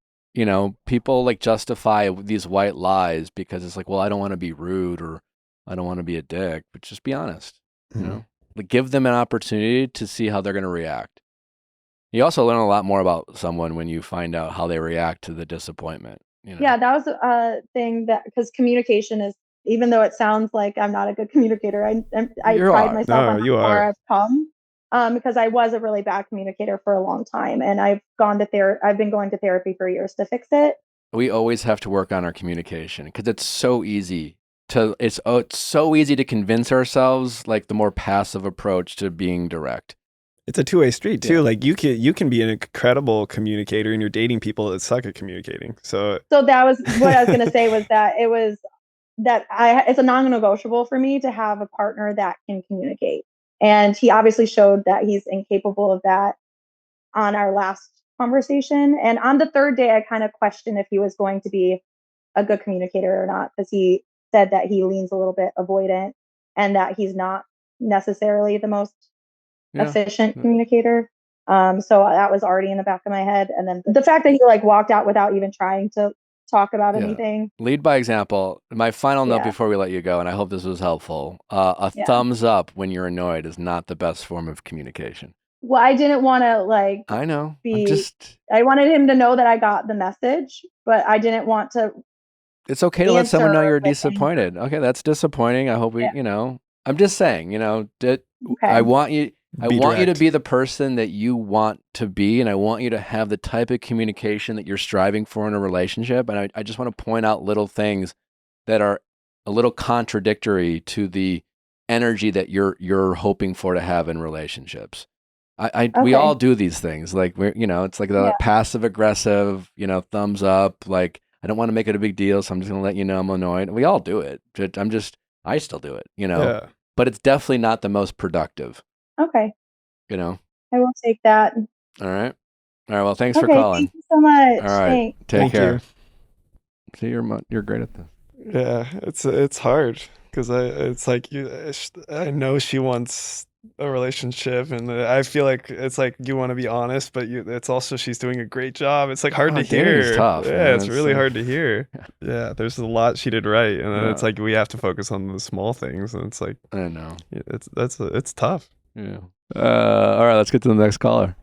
People like justify these white lies because it's like, well, I don't want to be rude or I don't want to be a dick, but just be honest, like give them an opportunity to see how they're going to react. You also learn a lot more about someone when you find out how they react to the disappointment. Yeah, that was a thing that, because communication is, even though it sounds like I'm not a good communicator, I pride myself on how far I've come. Because I was a really bad communicator for a long time, and I've been going to therapy for years to fix it. We always have to work on our communication because it's so easy to convince ourselves, like the more passive approach to being direct. It's a two-way street too. Yeah. Like you can be an incredible communicator, and you're dating people that suck at communicating. So that was what I was going to say, was that it's a non-negotiable for me to have a partner that can communicate. And he obviously showed that he's incapable of that on our last conversation. And on the third day, I kind of questioned if he was going to be a good communicator or not, because he said that he leans a little bit avoidant and that he's not necessarily the most efficient communicator. So that was already in the back of my head. And then the fact that he like walked out without even trying to talk about anything. Lead by example. My final note before we let you go, and I hope this was helpful. Thumbs up when you're annoyed is not the best form of communication. Well, I didn't want to like. I know. I wanted him to know that I got the message, but I didn't want to. It's okay to let someone know you're disappointed. Okay, that's disappointing. I hope I'm just saying. I want you. I want you to be the person that you want to be, and I want you to have the type of communication that you're striving for in a relationship. And I just want to point out little things that are a little contradictory to the energy that you're hoping for to have in relationships. We all do these things. Like it's like the passive aggressive, thumbs up. Like I don't want to make it a big deal, so I'm just going to let you know I'm annoyed. We all do it. I still do it, but it's definitely not the most productive. Okay. I will take that. All right. Well, thanks for calling. Thank you so much. All right. Thanks. Take care. See, you're great at this. Yeah, it's hard because it's like I know she wants a relationship, and I feel like it's like you want to be honest, but it's also she's doing a great job. It's like hard to hear. It's tough. Yeah, it's really hard to hear. Yeah, there's a lot she did right, and then it's like we have to focus on the small things, and it's like I know it's tough. Yeah. All right, let's get to the next caller.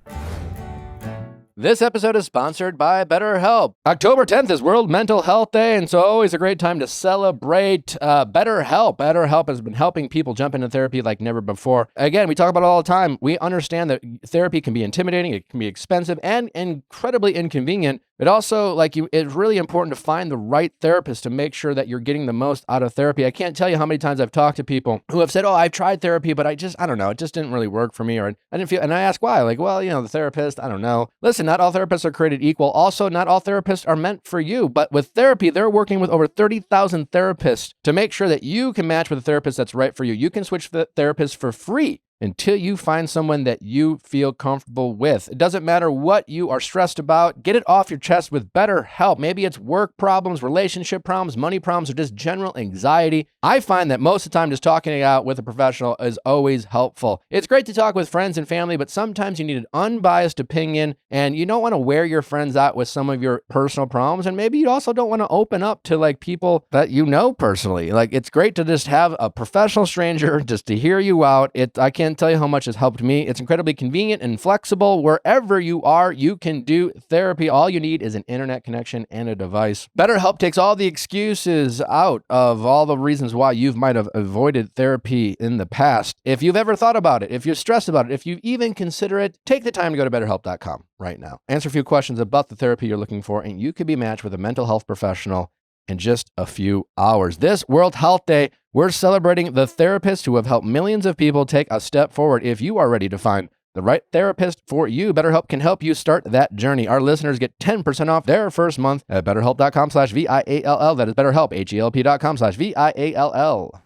This episode is sponsored by BetterHelp. October 10th is World Mental Health Day, and so always a great time to celebrate BetterHelp. BetterHelp has been helping people jump into therapy like never before. Again, we talk about it all the time. We understand that therapy can be intimidating, it can be expensive, and incredibly inconvenient. It also, it's really important to find the right therapist to make sure that you're getting the most out of therapy. I can't tell you how many times I've talked to people who have said, oh, I've tried therapy, but I don't know, it just didn't really work for me, or I didn't feel, and I ask why, the therapist, I don't know. Listen, not all therapists are created equal. Also, not all therapists are meant for you, but with therapy, they're working with over 30,000 therapists to make sure that you can match with a therapist that's right for you. You can switch therapists for free until you find someone that you feel comfortable with. It doesn't matter what you are stressed about. Get it off your chest with BetterHelp. Maybe it's work problems, relationship problems, money problems, or just general anxiety. I find that most of the time just talking it out with a professional is always helpful. It's great to talk with friends and family, but sometimes you need an unbiased opinion, and you don't want to wear your friends out with some of your personal problems, and maybe you also don't want to open up to people that you know personally. It's great to just have a professional stranger just to hear you out. I can't tell you how much it's helped me. It's incredibly convenient and flexible. Wherever you are, you can do therapy. All you need is an internet connection and a device. BetterHelp takes all the excuses out of all the reasons why you might have avoided therapy in the past. If you've ever thought about it, if you're stressed about it, if you even consider it, take the time to go to BetterHelp.com right now. Answer a few questions about the therapy you're looking for, and you could be matched with a mental health professional in just a few hours. This World Health Day, we're celebrating the therapists who have helped millions of people take a step forward. If you are ready to find the right therapist for you, BetterHelp can help you start that journey. Our listeners get 10% off their first month at BetterHelp.com/VIALL. That is BetterHelp, HELP.com/VIALL.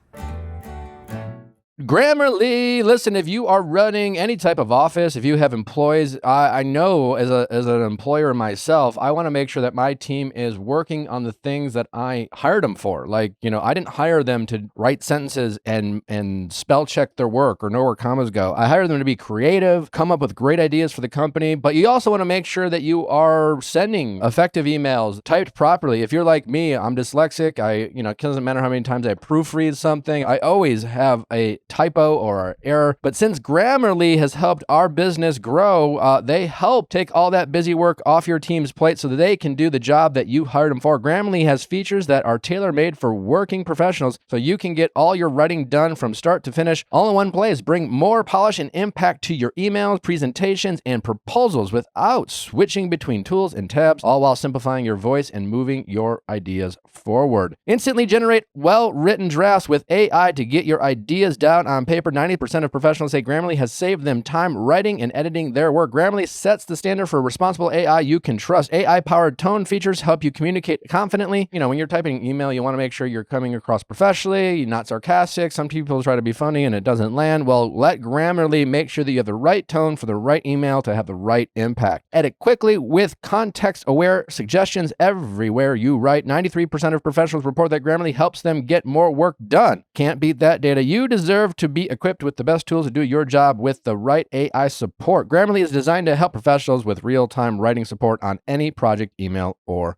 Grammarly, listen, if you are running any type of office, if you have employees, I know as an employer myself, I want to make sure that my team is working on the things that I hired them for. I didn't hire them to write sentences and spell check their work or know where commas go. I hired them to be creative, come up with great ideas for the company, but you also want to make sure that you are sending effective emails typed properly. If you're like me, I'm dyslexic. It doesn't matter how many times I proofread something. I always have a typo or an error. But since Grammarly has helped our business grow, they help take all that busy work off your team's plate so that they can do the job that you hired them for. Grammarly has features that are tailor-made for working professionals, so you can get all your writing done from start to finish all in one place. Bring more polish and impact to your emails, presentations, and proposals without switching between tools and tabs, all while simplifying your voice and moving your ideas forward. Instantly generate well-written drafts with AI to get your ideas down on paper. 90% of professionals say Grammarly has saved them time writing and editing their work. Grammarly sets the standard for responsible AI you can trust. AI-powered tone features help you communicate confidently. When you're typing an email, you want to make sure you're coming across professionally, you're not sarcastic. Some people try to be funny and it doesn't land. Well, let Grammarly make sure that you have the right tone for the right email to have the right impact. Edit quickly with context-aware suggestions everywhere you write. 93% of professionals report that Grammarly helps them get more work done. Can't beat that data. You deserve to be equipped with the best tools to do your job with the right AI support. Grammarly is designed to help professionals with real-time writing support on any project, email, or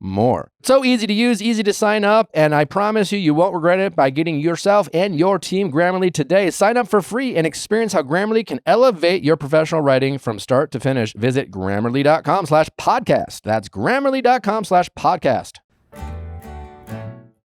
more. So easy to use, easy to sign up, and I promise you won't regret it by getting yourself and your team Grammarly today. Sign up for free and experience how Grammarly can elevate your professional writing from start to finish. Visit Grammarly.com/podcast. That's Grammarly.com/podcast.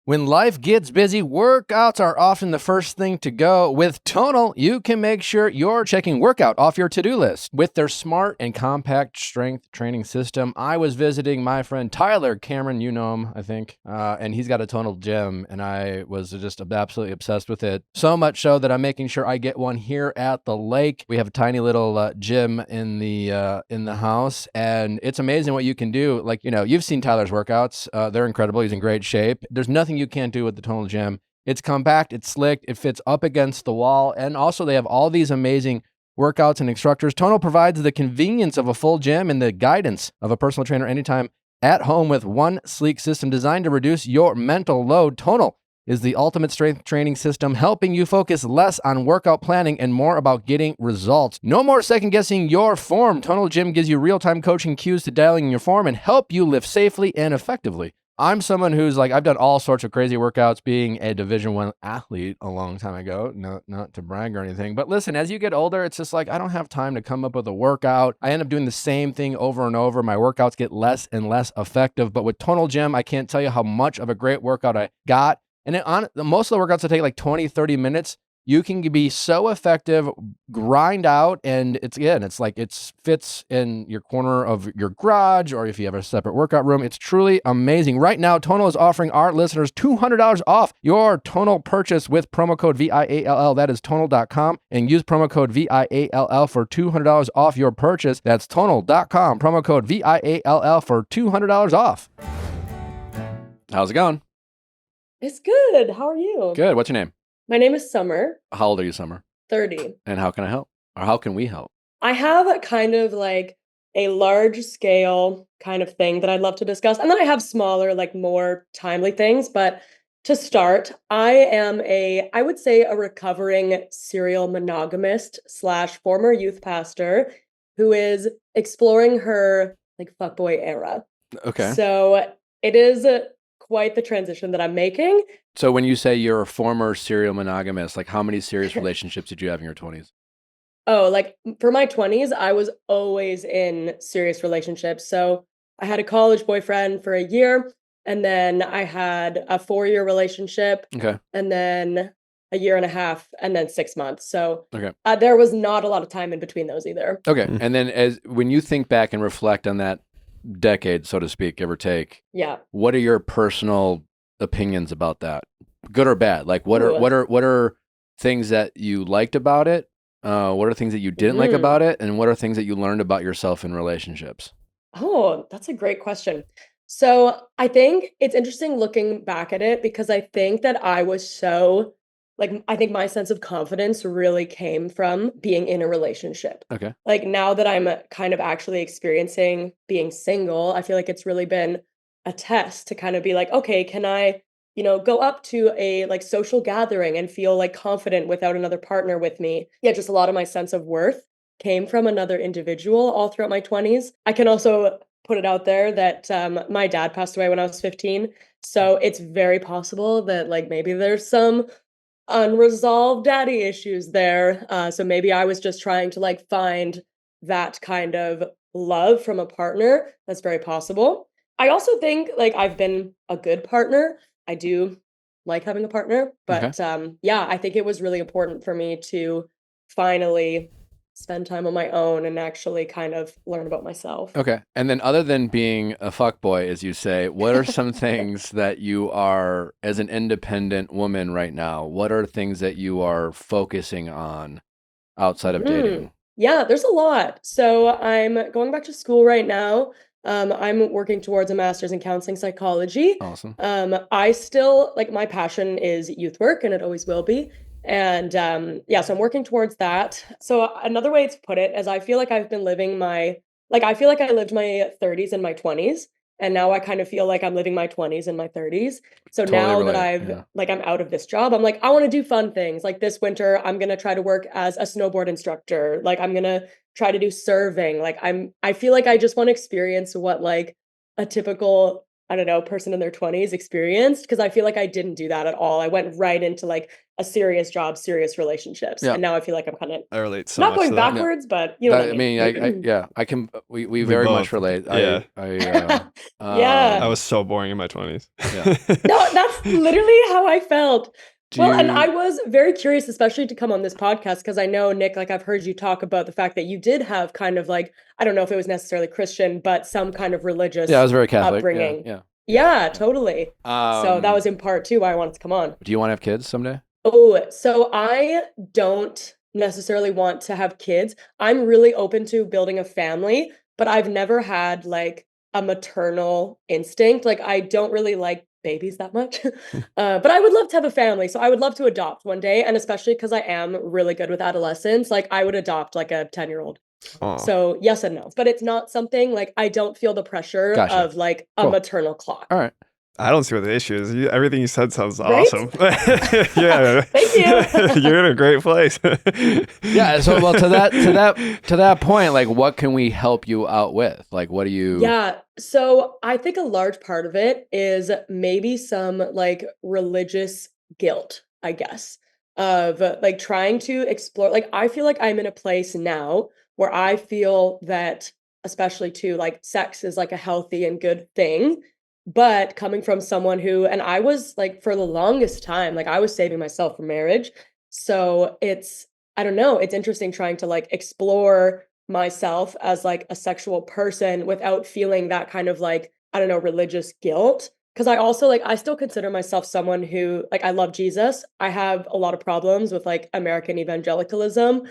When life gets busy, workouts are often the first thing to go. With Tonal, you can make sure you're checking workout off your to-do list. With their smart and compact strength training system, I was visiting my friend Tyler Cameron, you know him, I think, and he's got a Tonal gym, and I was just absolutely obsessed with it. So much so that I'm making sure I get one here at the lake. We have a tiny little gym in the house, and it's amazing what you can do. You've seen Tyler's workouts. They're incredible. He's in great shape. There's nothing you can't do with the Tonal gym. It's compact, it's slick, it fits up against the wall, and also they have all these amazing workouts and instructors. Tonal provides the convenience of a full gym and the guidance of a personal trainer anytime at home with one sleek system designed to reduce your mental load. Tonal is the ultimate strength training system, helping you focus less on workout planning and more about getting results. No more second guessing your form. Tonal Gym gives you real-time coaching cues to dialing in your form and help you lift safely and effectively. I'm someone who's I've done all sorts of crazy workouts being a Division I athlete a long time ago. No, not to brag or anything. But listen, as you get older, it's just I don't have time to come up with a workout. I end up doing the same thing over and over. My workouts get less and less effective. But with Tonal Gym, I can't tell you how much of a great workout I got. And most of the workouts will take 20, 30 minutes. you can be so effective, grind out, and it's like it fits in your corner of your garage, or if you have a separate workout room. It's truly amazing. Right now, Tonal is offering our listeners $200 off your Tonal purchase with promo code VIALL. That is tonal.com, and use promo code VIALL for $200 off your purchase. That's tonal.com, promo code VIALL for $200 off. How's it going? It's good. How are you? Good. What's your name? My name is Summer. How old are you, Summer? 30. And how can I help? Or how can we help? I have a kind of like a large scale kind of thing that I'd love to discuss. And then I have smaller, like more timely things. But to start, I would say a recovering serial monogamist / former youth pastor who is exploring her like fuckboy era. Okay. So it is quite the transition that I'm making. So when you say you're a former serial monogamist, like how many serious relationships did you have in your 20s? Oh, like for my 20s, I was always in serious relationships. So I had a college boyfriend for a year, and then I had a 4-year relationship, Okay. and then a year and a half, and then 6 months. So Okay. There was not a lot of time in between those either. Okay. And then when you think back and reflect on that decade, so to speak, give or take, Yeah. what are your personal opinions about that? Good or bad? Like what are things that you liked about it? What are things that you didn't like about it? And what are things that you learned about yourself in relationships? Oh, that's a great question. So I think it's interesting looking back at it because I think that I was so I think my sense of confidence really came from being in a relationship. Okay. Like now that I'm kind of actually experiencing being single, I feel like it's really been a test to kind of be like, okay, can I, go up to a like social gathering and feel like confident without another partner with me? Yeah, just a lot of my sense of worth came from another individual all throughout my 20s. I can also put it out there that my dad passed away when I was 15. So it's very possible that like maybe there's some unresolved daddy issues there. So maybe I was just trying to like find that kind of love from a partner. That's very possible. I also think like I've been a good partner. I do like having a partner, but yeah, I think it was really important for me to finally spend time on my own and actually kind of learn about myself. Okay. And then other than being a fuckboy, as you say, what are some things that you are, as an independent woman right now, what are things that you are focusing on outside of dating? Yeah, there's a lot. So I'm going back to school right now. I'm working towards a master's in counseling psychology. Awesome. I still like my passion is youth work and it always will be. And yeah, so I'm working towards that. So another way to put it is I feel like I've been living I feel like I lived my 30s and my 20s. And now I kind of feel like I'm living my 20s and my 30s. So Totally now that relate, I'm out of this job, I'm like, I want to do fun things. Like this winter, I'm going to try to work as a snowboard instructor. Like I'm going to try to do serving. I feel like I just want to experience what like a typical, I don't know, person in their 20s experienced. Cause I feel like I didn't do that at all. I went right into like a serious job, serious relationships. Yeah. And now I feel like I'm kind of I relate so not much going to that. backwards, but you know what I mean? I can, we very both. much relate. Yeah. Yeah. I was so boring in my 20s. Yeah. No, that's literally how I felt. And I was very curious, especially to come on this podcast, because I know, Nick, like I've heard you talk about the fact that you did have kind of like, I don't know if it was necessarily Christian, but some kind of religious I was very Catholic upbringing. Yeah, Totally. So that was in part too why I wanted to come on. Do you want to have kids someday? Oh, so I don't necessarily want to have kids. I'm really open to building a family, but I've never had like a maternal instinct. Like I don't really like babies that much. But I would love to have a family. So I would love to adopt one day. And especially because I am really good with adolescents, like I would adopt like a 10-year-old. So yes and no. But it's not something like I don't feel the pressure of like a maternal clock. All right. I don't see what the issue is. Everything you said sounds Right? awesome. Yeah. Thank you. You're in a great place. Yeah. So, well, to that point, like, what can we help you out with? Like, what do you? Yeah. So I think a large part of it is maybe some like religious guilt, I guess, of like trying to explore. Like, I feel like I'm in a place now where I feel that, especially too, like sex is like a healthy and good thing. But coming from someone who, and I was like, for the longest time, like I was saving myself for marriage. So I don't know, it's interesting trying to like explore myself as like a sexual person without feeling that kind of like, I don't know, religious guilt. Cause I also like, I still consider myself someone who like, I love Jesus. I have a lot of problems with like American evangelicalism,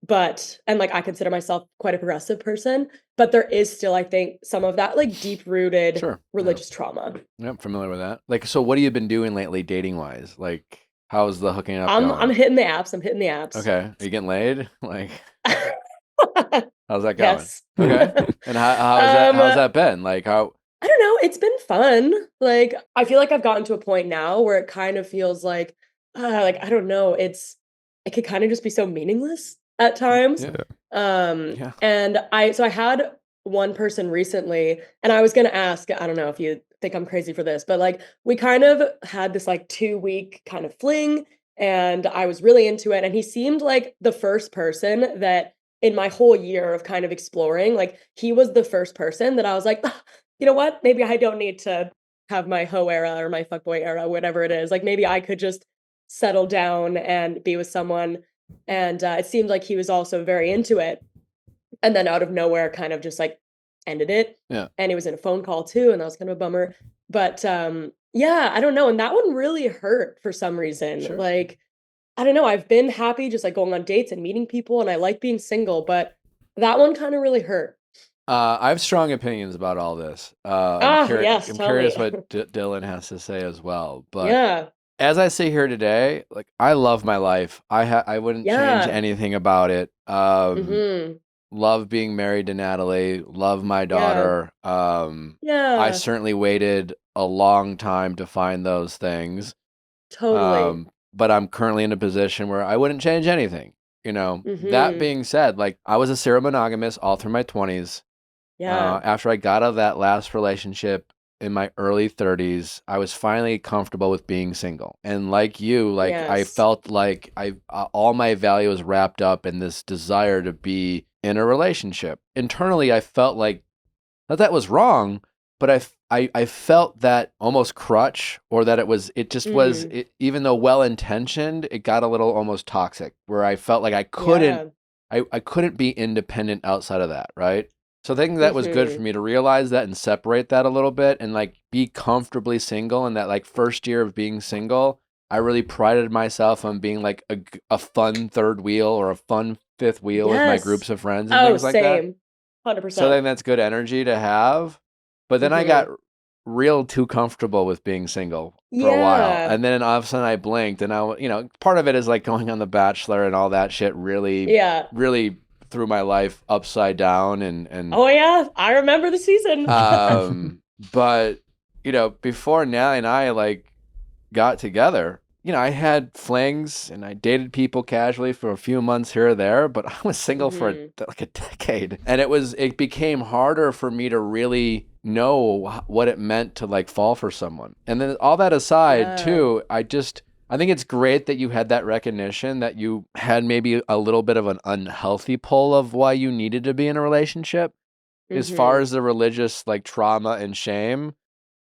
and like I consider myself quite a progressive person, but there is still, I think, some of that like deep rooted Sure. religious trauma. Yeah, I'm familiar with that. Like, so what have you been doing lately, dating wise? Like, how's the hooking up I'm going? hitting the apps. I'm hitting the apps. Okay, are you getting laid? Like, how's that going? Yes. Okay, and how's that been? Like, how? I don't know, it's been fun. Like, I feel like I've gotten to a point now where it kind of feels like, I don't know, it could kind of just be so meaningless at times. Yeah. Yeah. And I had one person recently, and I was gonna ask, I don't know if you think I'm crazy for this, but like we kind of had this like 2 week kind of fling, and I was really into it. And he seemed like the first person that in my whole year of kind of exploring, like he was the first person that I was like, "Ah, you know what? Maybe I don't need to have my hoe era or my fuckboy era, whatever it is. Like maybe I could just settle down and be with someone." And it seemed like he was also very into it. And then out of nowhere, kind of just like ended it. Yeah. And it was in a phone call too, and that was kind of a bummer. But yeah, I don't know. And that one really hurt for some reason. Sure. Like, I don't know. I've been happy just like going on dates and meeting people, and I like being single, but that one kind of really hurt. I have strong opinions about all this. Yes, I'm tell curious me. what Dylan has to say as well. But Yeah, as I sit here today, like I love my life. I wouldn't change yeah. anything about it. Mhm. Love being married to Natalie. Love my Yeah. daughter. I Yeah. certainly waited a long time to find those things. Totally. But I'm currently in a position where I wouldn't change anything. You know, that Mhm. being said, like I was a serial monogamist all through my 20s. Yeah. After I got out of that last relationship in my early 30s, I was finally comfortable with being single. And like you, like I Yes. felt like all my value was wrapped up in this desire to be in a relationship. Internally, I felt like that was wrong, but I felt that almost crutch, or that it just was, Mm. even though well intentioned, it got a little almost toxic where I felt like Yeah. I couldn't be independent outside of that, right? So I think that was good for Mhm. me to realize that and separate that a little bit and like be comfortably single. And that like first year of being single, I really prided myself on being like a fun third wheel or a fun fifth wheel with my Yes. groups of friends and Oh, things like that. same. So 100%. then that's good energy to have. But then I got Mhm. real too comfortable with being single for a while. Yeah. And then all of a sudden I blinked and part of it is like going on The Bachelor and all that shit really, Yeah. really threw my life upside down and Oh, yeah. I remember the season. but before Nally and I like got together, I had flings and I dated people casually for a few months here or there, but I was single for Mhm. like a decade. And it became harder for me to really know what it meant to like fall for someone. And then all that aside Yeah. too, I think it's great that you had that recognition that you had maybe a little bit of an unhealthy pull of why you needed to be in a relationship. As far Mhm. as the religious like trauma and shame,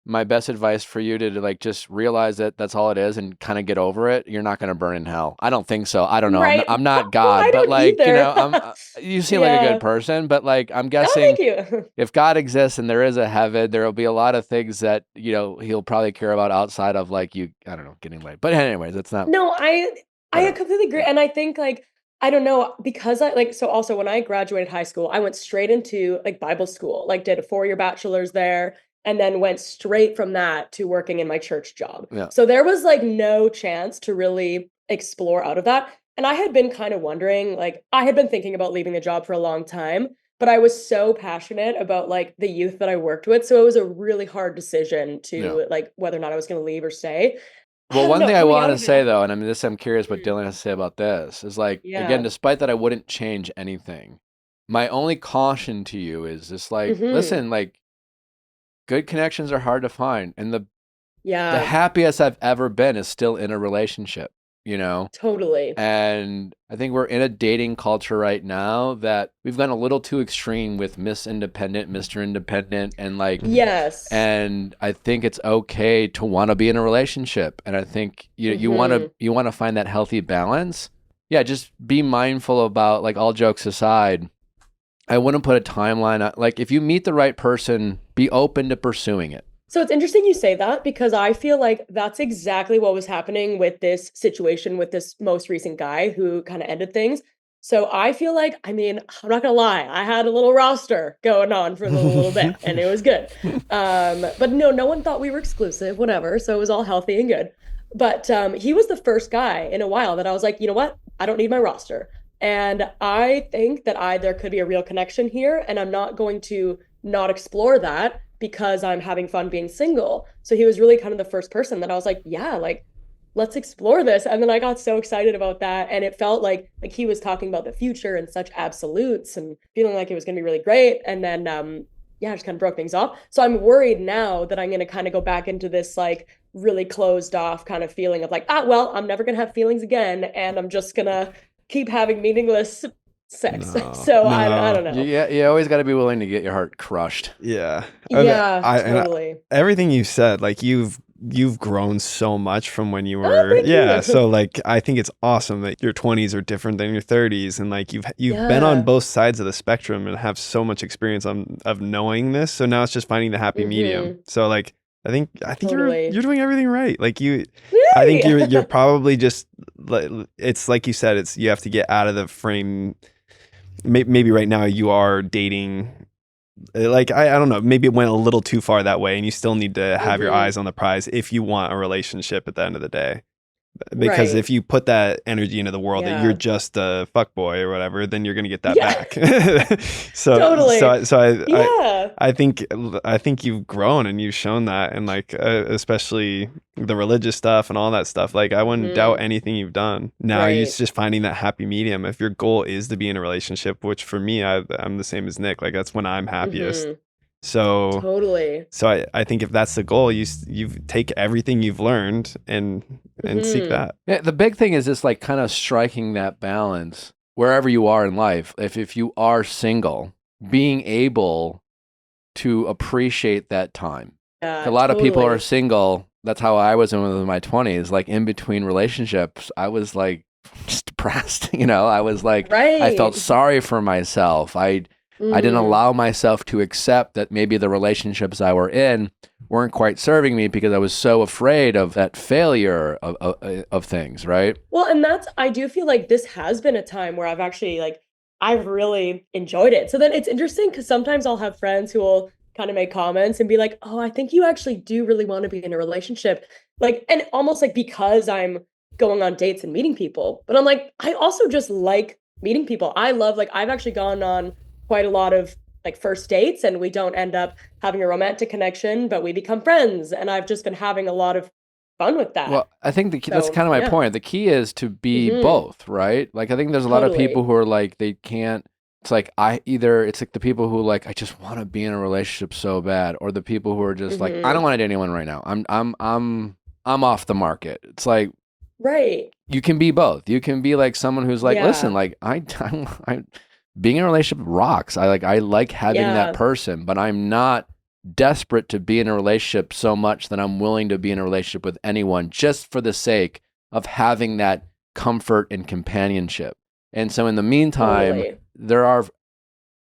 my best advice for you to like just realize that that's all it is and kind of get over it. You're not going to burn in hell. I don't think so. I don't know. Right. I'm not Well, I God, but don't like, either. you seem like a good Yeah. person, but like, I'm Oh, guessing thank you. if God exists and there is a heaven, there will be a lot of things that, he'll probably care about outside of like you, I don't know, getting laid. But anyways, it's not No, I whatever. completely agree, Yeah. and I think, like, I don't know, because I like, so also when I graduated high school, I went straight into, like, Bible school, like, did a 4-year bachelor's there, and then went straight from that to working in my church job. Yeah. So there was, like, no chance to really explore out of that, and I had been kind of wondering, like, I had been thinking about leaving the job for a long time, but I was so passionate about, like, the youth that I worked with, so it was a really hard decision Yeah. to, like, whether or not I was gonna leave or stay. I Well, don't one know, thing I coming out wanted to of it say though, and I mean I'm curious what Mhm. Dylan has to say about this, is like, again, Yeah. despite that I wouldn't change anything, my only caution to you is just like, Mhm. listen, like good connections are hard to find. And the Yeah. happiest I've ever been is still in a relationship. you know? Totally. And I think we're in a dating culture right now that we've gone a little too extreme with Miss Independent, Mr. Independent, and like, Yes. and I think it's okay to want to be in a relationship. And I think you want to find that healthy balance. Yeah, just be mindful about, like, all jokes aside, I wouldn't put a timeline on, like, if you meet the right person, be open to pursuing it. So it's interesting you say that because I feel like that's exactly what was happening with this situation with this most recent guy who kind of ended things. So I feel like, I mean, I'm not gonna lie, I had a little roster going on for a little bit and it was good. But no one thought we were exclusive, whatever. So it was all healthy and good. But he was the first guy in a while that I was like, you know what? I don't need my roster. And I think that there could be a real connection here, and I'm not going to not explore that because I'm having fun being single. So he was really kind of the first person that I was like, yeah, like let's explore this. And then I got so excited about that. And it felt like he was talking about the future and such absolutes and feeling like it was gonna be really great. And then yeah, just kind of broke things off. So I'm worried now that I'm gonna kind of go back into this like really closed off kind of feeling of like, well, I'm never gonna have feelings again, and I'm just gonna keep having meaningless sex. So I don't know. You always got to be willing to get your heart crushed. Yeah. Yeah, totally. Everything you said, like you've grown so much from when you were so like I think it's awesome that your 20s are different than your 30s, and like you've been on both sides of the spectrum and have so much experience of knowing this. So now it's just finding the happy medium. So like I think Totally. you're doing everything right. Like Yay! I think you're probably just, it's like you said, you have to get out of the frame. Maybe right now you are dating, like I don't know, maybe it went a little too far that way, and you still need to have your eyes on the prize if you want a relationship at the end of the day. Because if you put that energy into the world that you're just a fuckboy or whatever, then you're gonna get that back. Totally. I think you've grown and you've shown that, and like especially the religious stuff and all that stuff. Like I wouldn't doubt anything you've done. Now it's just finding that happy medium. If your goal is to be in a relationship, which for me, I'm the same as Nick. Like that's when I'm happiest. So totally. So I think if that's the goal, you take everything you've learned and seek that. Yeah, the big thing is just like kind of striking that balance wherever you are in life. If you are single, being able to appreciate that time. A lot of people are single. That's how I was in my 20s. Like in between relationships, I was like just depressed. I was like, I felt sorry for myself. I didn't allow myself to accept that maybe the relationships I were in weren't quite serving me because I was so afraid of that failure of things, right? Well, and I do feel like this has been a time where I've actually I've really enjoyed it. So then it's interesting because sometimes I'll have friends who will kind of make comments and be like, oh, I think you actually do really want to be in a relationship. Like, and almost like because I'm going on dates and meeting people. But I'm like, I also just like meeting people. I love, I've actually gone on quite a lot of first dates, and we don't end up having a romantic connection, but we become friends, and I've just been having a lot of fun with that. Well, I think that's kind of my point. The key is to be both, right? Like I think there's a lot of people who are like they can't. It's like it's like the people who I just want to be in a relationship so bad, or the people who are just like I don't want to date anyone right now. I'm off the market. It's like you can be both. You can be like someone who's like, listen, like I being in a relationship rocks. I like having that person, but I'm not desperate to be in a relationship so much that I'm willing to be in a relationship with anyone just for the sake of having that comfort and companionship. And so in the meantime, there are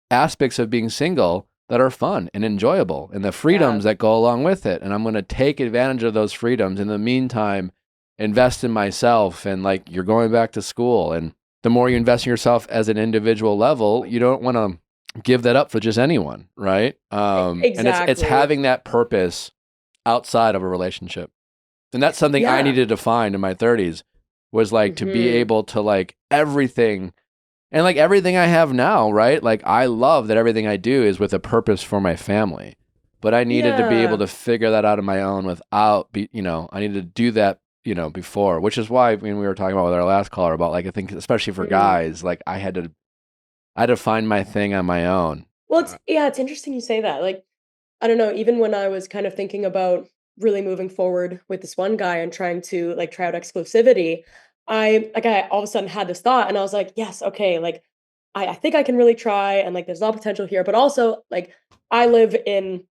aspects of being single that are fun and enjoyable and the freedoms that go along with it. And I'm going to take advantage of those freedoms. In the meantime, invest in myself, and you're going back to school, and the more you invest in yourself as an individual level, you don't want to give that up for just anyone, right? Exactly. And it's having that purpose outside of a relationship. And that's something I needed to find in my 30s was to be able to everything, and everything I have now, right? I love that everything I do is with a purpose for my family. But I needed to be able to figure that out on my own without, I needed to do that before, which is why when we were talking about with our last caller about I think especially for guys, I had to find my thing on my own. Well, it's interesting you say that. I don't know, even when I was kind of thinking about really moving forward with this one guy and trying to try out exclusivity, I all of a sudden had this thought and I was like, yes, okay, like I think I can really try and like there's a lot of potential here. But also like I live in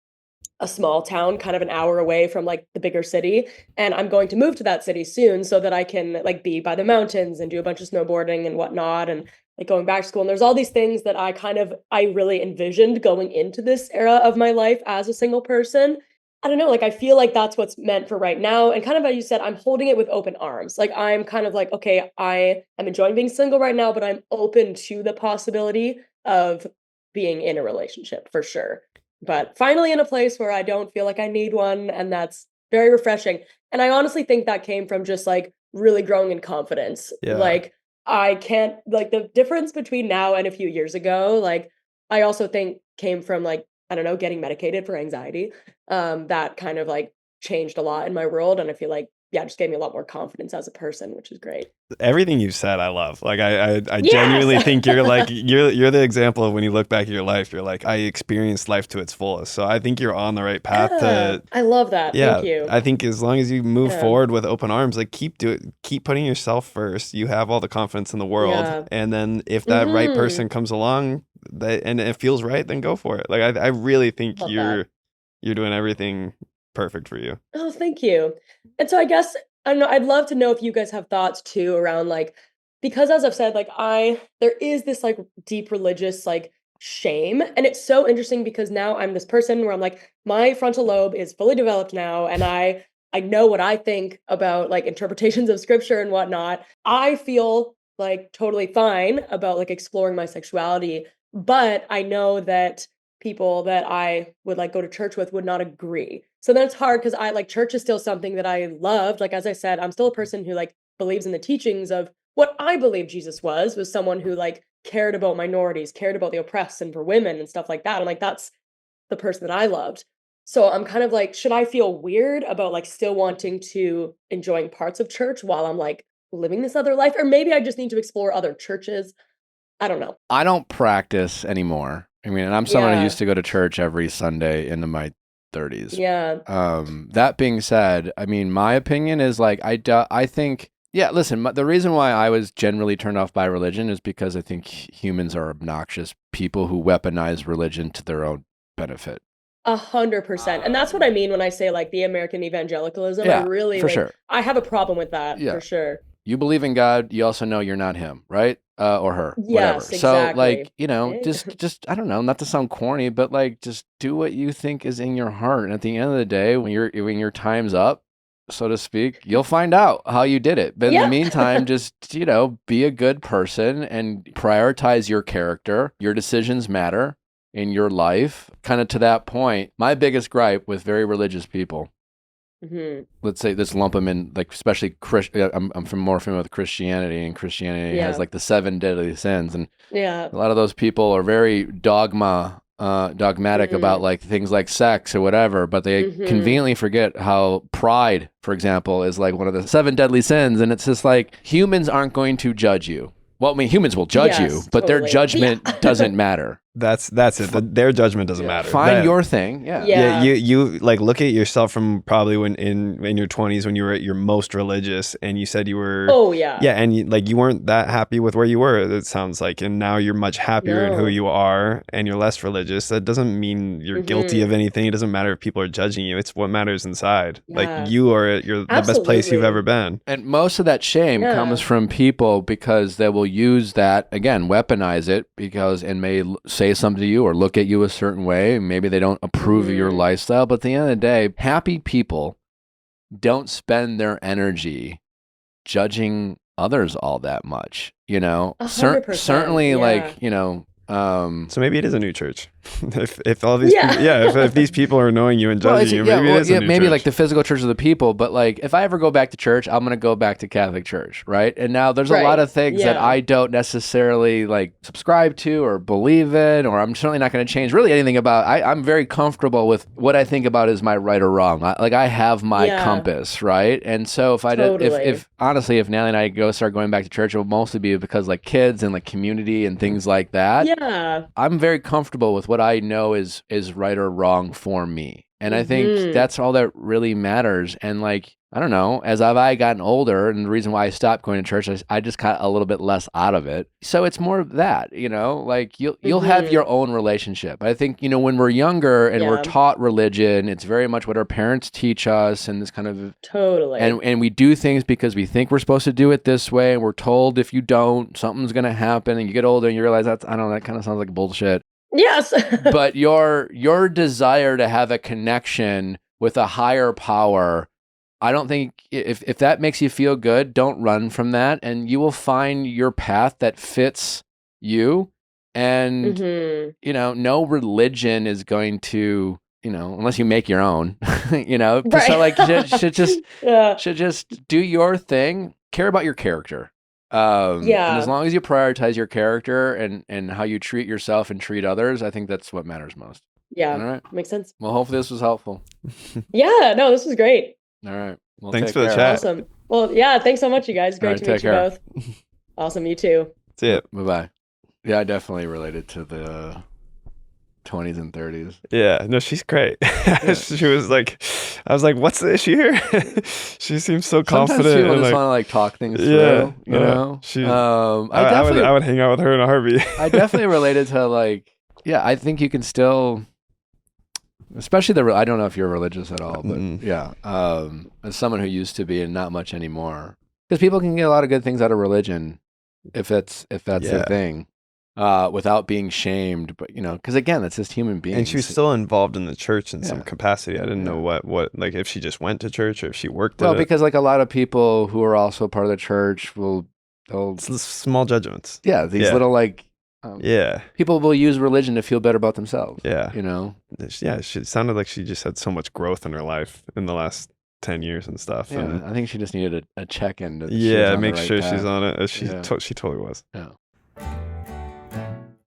a small town, kind of an hour away from like the bigger city. And I'm going to move to that city soon so that I can like be by the mountains and do a bunch of snowboarding and whatnot. And like going back to school. And there's all these things that I really envisioned going into this era of my life as a single person. I don't know, like I feel like that's what's meant for right now. And kind of as you said, I'm holding it with open arms. Like I'm kind of like, okay, I am enjoying being single right now, but I'm open to the possibility of being in a relationship for sure. But finally in a place where I don't feel like I need one, and that's very refreshing. And I honestly think that came from just like really growing in confidence. Yeah. Like I can't like the difference between now and a few years ago, like I also think came from like, I don't know, getting medicated for anxiety. That kind of like changed a lot in my world. And I feel like, yeah, it just gave me a lot more confidence as a person, which is great. Everything you've said, I love. Like I Yes! genuinely think you're like you're the example of when you look back at your life, you're like, I experienced life to its fullest. So I think you're on the right path to. I love that. Yeah, Thank you. I think as long as you move Yeah. forward with open arms, like keep putting yourself first. You have all the confidence in the world, Yeah. and then if that right Mhm. person comes along, and it feels right, then go for it. Like I really think Love you're doing everything perfect for you. Oh, thank you. And so I guess I don't know, I'd love to know if you guys have thoughts too around like because as I've said, like there is this like deep religious like shame. And it's so interesting because now I'm this person where I'm like, my frontal lobe is fully developed now and I know what I think about like interpretations of scripture and whatnot. I feel like totally fine about like exploring my sexuality, but I know that people that I would like go to church with would not agree. So then it's hard because I like church is still something that I loved. Like as I said, I'm still a person who like believes in the teachings of what I believe Jesus was someone who like cared about minorities, cared about the oppressed and for women and stuff like that. And like that's the person that I loved. So I'm kind of like, should I feel weird about like still wanting to enjoying parts of church while I'm like living this other life? Or maybe I just need to explore other churches. I don't know. I don't practice anymore. I mean, and I'm someone who Yeah. used to go to church every Sunday into my 30s. Yeah. That being said, I mean, my opinion is like, I think, yeah, listen, the reason why I was generally turned off by religion is because I think humans are obnoxious people who weaponize religion to their own benefit. 100%. And that's what I mean when I say like the American evangelicalism. I Yeah, really for like sure. I have a problem with that Yeah. for sure. You believe in God, you also know you're not him, right? Or her, whatever. Yes, So like, exactly. you know, Right? just I don't know, not to sound corny, but like just do what you think is in your heart. And at the end of the day, when your time's up, so to speak, you'll find out how you did it. But in the Yeah. meantime, just, you know, be a good person and prioritize your character. Your decisions matter in your life. Kind of to that point, my biggest gripe with very religious people, Mhm. let's say let's lump them in, like especially I'm more familiar with Christianity, and Christianity has Yeah. like the 7 deadly sins, and Yeah. a lot of those people are very dogmatic about Mhm. like things like sex or whatever, but they Mhm. conveniently forget how pride, for example, is like one of the 7 deadly sins, and it's just like humans aren't going to judge you. Well, I mean, humans will judge you, Yes, but their totally. judgment Yeah. doesn't matter. That's it. Their judgment doesn't matter. Find That- your thing. Yeah. Yeah. you like look at yourself from probably when in your 20s when you were at your most religious, and you said you were Oh yeah. yeah, and you weren't that happy with where you were, it sounds like, and now you're much happier in who No. you are and you're less religious. That doesn't mean you're guilty Mhm. of anything. It doesn't matter if people are judging you. It's what matters inside. Yeah. Like you're the best place you've Absolutely. ever been. And most of that shame Yeah. comes from people because they will use that, again, weaponize it and may say something to you or look at you a certain way. Maybe they don't approve of your Mhm. lifestyle, but at the end of the day, happy people don't spend their energy judging others all that much, you know? 100%, Certainly, yeah. like, you know, So maybe it is a new church. if all these Yeah. people, if these people are knowing you and judging you, maybe it is a new maybe church. like the physical church of the people, but like if I ever go back to church, I'm gonna go back to Catholic Church, right? And now there's a lot Right, of things that yeah. I don't necessarily like subscribe to or believe in, or I'm certainly not gonna change really anything about. I'm very comfortable with what I think about is my right or wrong. I have my Yeah. compass, right? And so if Totally. if honestly, if Natalie and I start going back to church, it will mostly be because like kids and like community and things like that. Yeah. I'm very comfortable with what I know is right or wrong for me. And I think Mhm. that's all that really matters. And like, I don't know, as I gotten older, and the reason why I stopped going to church, I just got a little bit less out of it. So it's more of that, like you'll have your own relationship. I think, when we're younger and we're Yeah. taught religion, it's very much what our parents teach us, and this kind of Totally. and we do things because we think we're supposed to do it this way, and we're told if you don't, something's gonna happen, and you get older and you realize that kind of sounds like bullshit. Yes. But your desire to have a connection with a higher power, I don't think if that makes you feel good, don't run from that, and you will find your path that fits you. And no religion is going to, unless you make your own, Right. so like should just Yeah. should just do your thing, care about your character. And Yeah. as long as you prioritize your character and how you treat yourself and treat others, I think that's what matters most. Yeah. All right. Makes sense. Well, hopefully this was helpful. Yeah. No, this was great. All right. Well, Thanks take for the care. chat. Awesome. Well, yeah. Thanks so much, you guys. Great All right, to meet take you care. both. Awesome. You too. That's it. Bye-bye. Yeah, I definitely related to the 20s and 30s. Yeah, no, she's great. She was like, I was like, what's the issue here? She seems so confident. Sometimes people and just like, want to talk things yeah, through, she- I I would hang out with her in a heartbeat. I definitely related to I think you can still, especially I don't know if you're religious at all, but yeah, as someone who used to be and not much anymore, because people can get a lot of good things out of religion if that's the thing, without being shamed. But because again, it's just human beings. And she was still involved in the church in some Yeah. capacity. I didn't know what like if she just went to church or if she worked well, at it. because a lot of people who are also part of the church they'll It's small judgments. these little Yeah, people will use religion to feel better about themselves. yeah, Yeah, She sounded like she just had so much growth in her life in the last 10 years and stuff. And I think she just needed a check-in. make sure she's on it. She totally was. Yeah.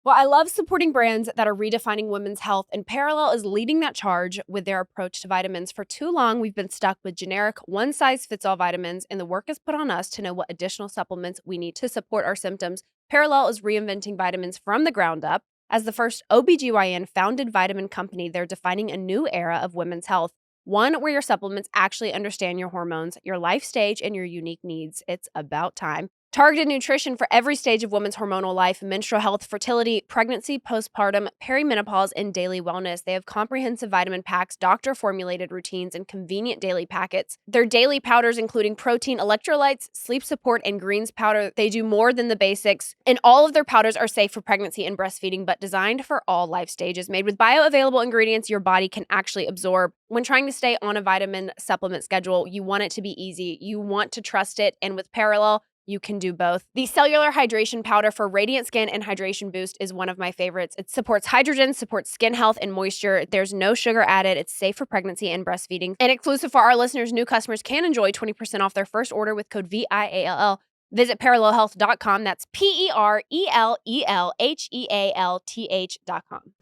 Well, I love supporting brands that are redefining women's health, and Parallel is leading that charge with their approach to vitamins. For too long, we've been stuck with generic one-size-fits-all vitamins, and the work is put on us to know what additional supplements we need to support our symptoms. Parallel is reinventing vitamins from the ground up. As the first OBGYN-founded vitamin company, they're defining a new era of women's health, one where your supplements actually understand your hormones, your life stage, and your unique needs. It's about time. Targeted nutrition for every stage of women's hormonal life: menstrual health, fertility, pregnancy, postpartum, perimenopause, and daily wellness. They have comprehensive vitamin packs, doctor-formulated routines, and convenient daily packets. Their daily powders, including protein, electrolytes, sleep support, and greens powder, they do more than the basics. And all of their powders are safe for pregnancy and breastfeeding, but designed for all life stages. Made with bioavailable ingredients your body can actually absorb. When trying to stay on a vitamin supplement schedule, you want it to be easy. You want to trust it. And with Parallel, you can do both. The cellular hydration powder for radiant skin and hydration boost is one of my favorites. It supports hydrogen, supports skin health and moisture. There's no sugar added. It's safe for pregnancy and breastfeeding. And exclusive for our listeners, new customers can enjoy 20% off their first order with code VIALL. Visit parallelhealth.com. That's PERELLHEALTH.com.